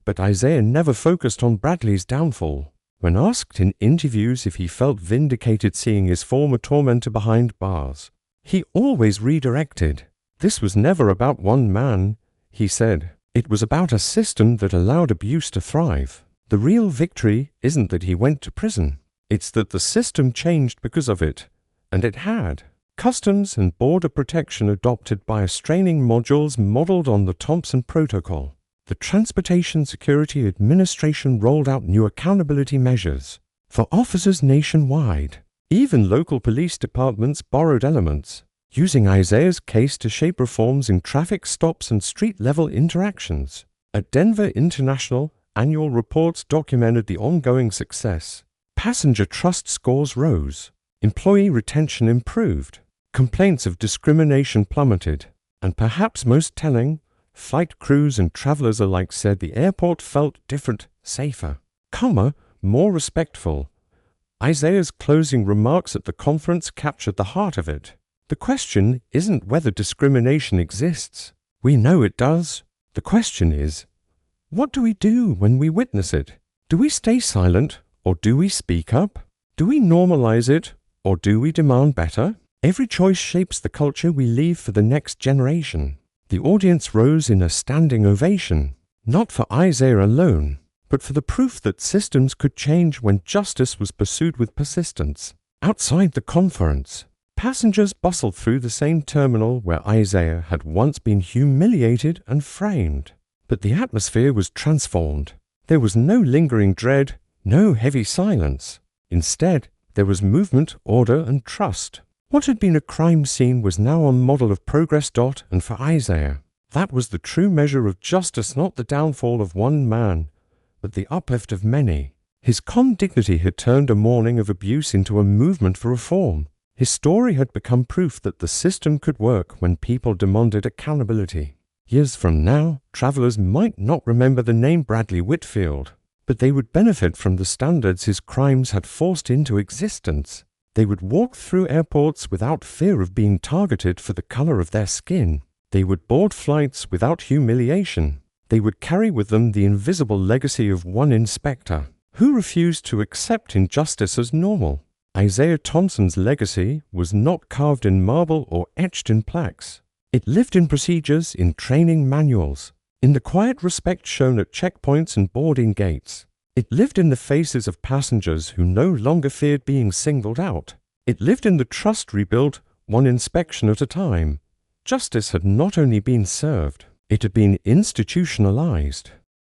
But Isaiah never focused on Bradley's downfall. When asked in interviews if he felt vindicated seeing his former tormentor behind bars, he always redirected. This was never about one man, he said. It was about a system that allowed abuse to thrive. The real victory isn't that he went to prison. It's that the system changed because of it. And it had. Customs and border protection adopted biostraining modules modeled on the Thompson Protocol. The Transportation Security Administration rolled out new accountability measures for officers nationwide. Even local police departments borrowed elements, using Isaiah's case to shape reforms in traffic stops and street-level interactions. At Denver International, annual reports documented the ongoing success. Passenger trust scores rose, employee retention improved, complaints of discrimination plummeted, and perhaps most telling, flight crews and travelers alike said the airport felt different, safer, calmer, more respectful. Isaiah's closing remarks at the conference captured the heart of it. The question isn't whether discrimination exists. We know it does. The question is, what do we do when we witness it? Do we stay silent, or do we speak up? Do we normalize it, or do we demand better? Every choice shapes the culture we leave for the next generation. The audience rose in a standing ovation, not for Isaiah alone, but for the proof that systems could change when justice was pursued with persistence. Outside the conference, passengers bustled through the same terminal where Isaiah had once been humiliated and framed. But the atmosphere was transformed. There was no lingering dread, no heavy silence. Instead, there was movement, order, and trust. What had been a crime scene was now a model of progress. And for Isaiah, that was the true measure of justice, not the downfall of one man, but the uplift of many. His calm dignity had turned a morning of abuse into a movement for reform. His story had become proof that the system could work when people demanded accountability. Years from now, travelers might not remember the name Bradley Whitfield, but they would benefit from the standards his crimes had forced into existence. They would walk through airports without fear of being targeted for the color of their skin. They would board flights without humiliation. They would carry with them the invisible legacy of one inspector who refused to accept injustice as normal. Isaiah Thompson's legacy was not carved in marble or etched in plaques. It lived in procedures, in training manuals, in the quiet respect shown at checkpoints and boarding gates. It lived in the faces of passengers who no longer feared being singled out. It lived in the trust rebuilt, one inspection at a time. Justice had not only been served, it had been institutionalized.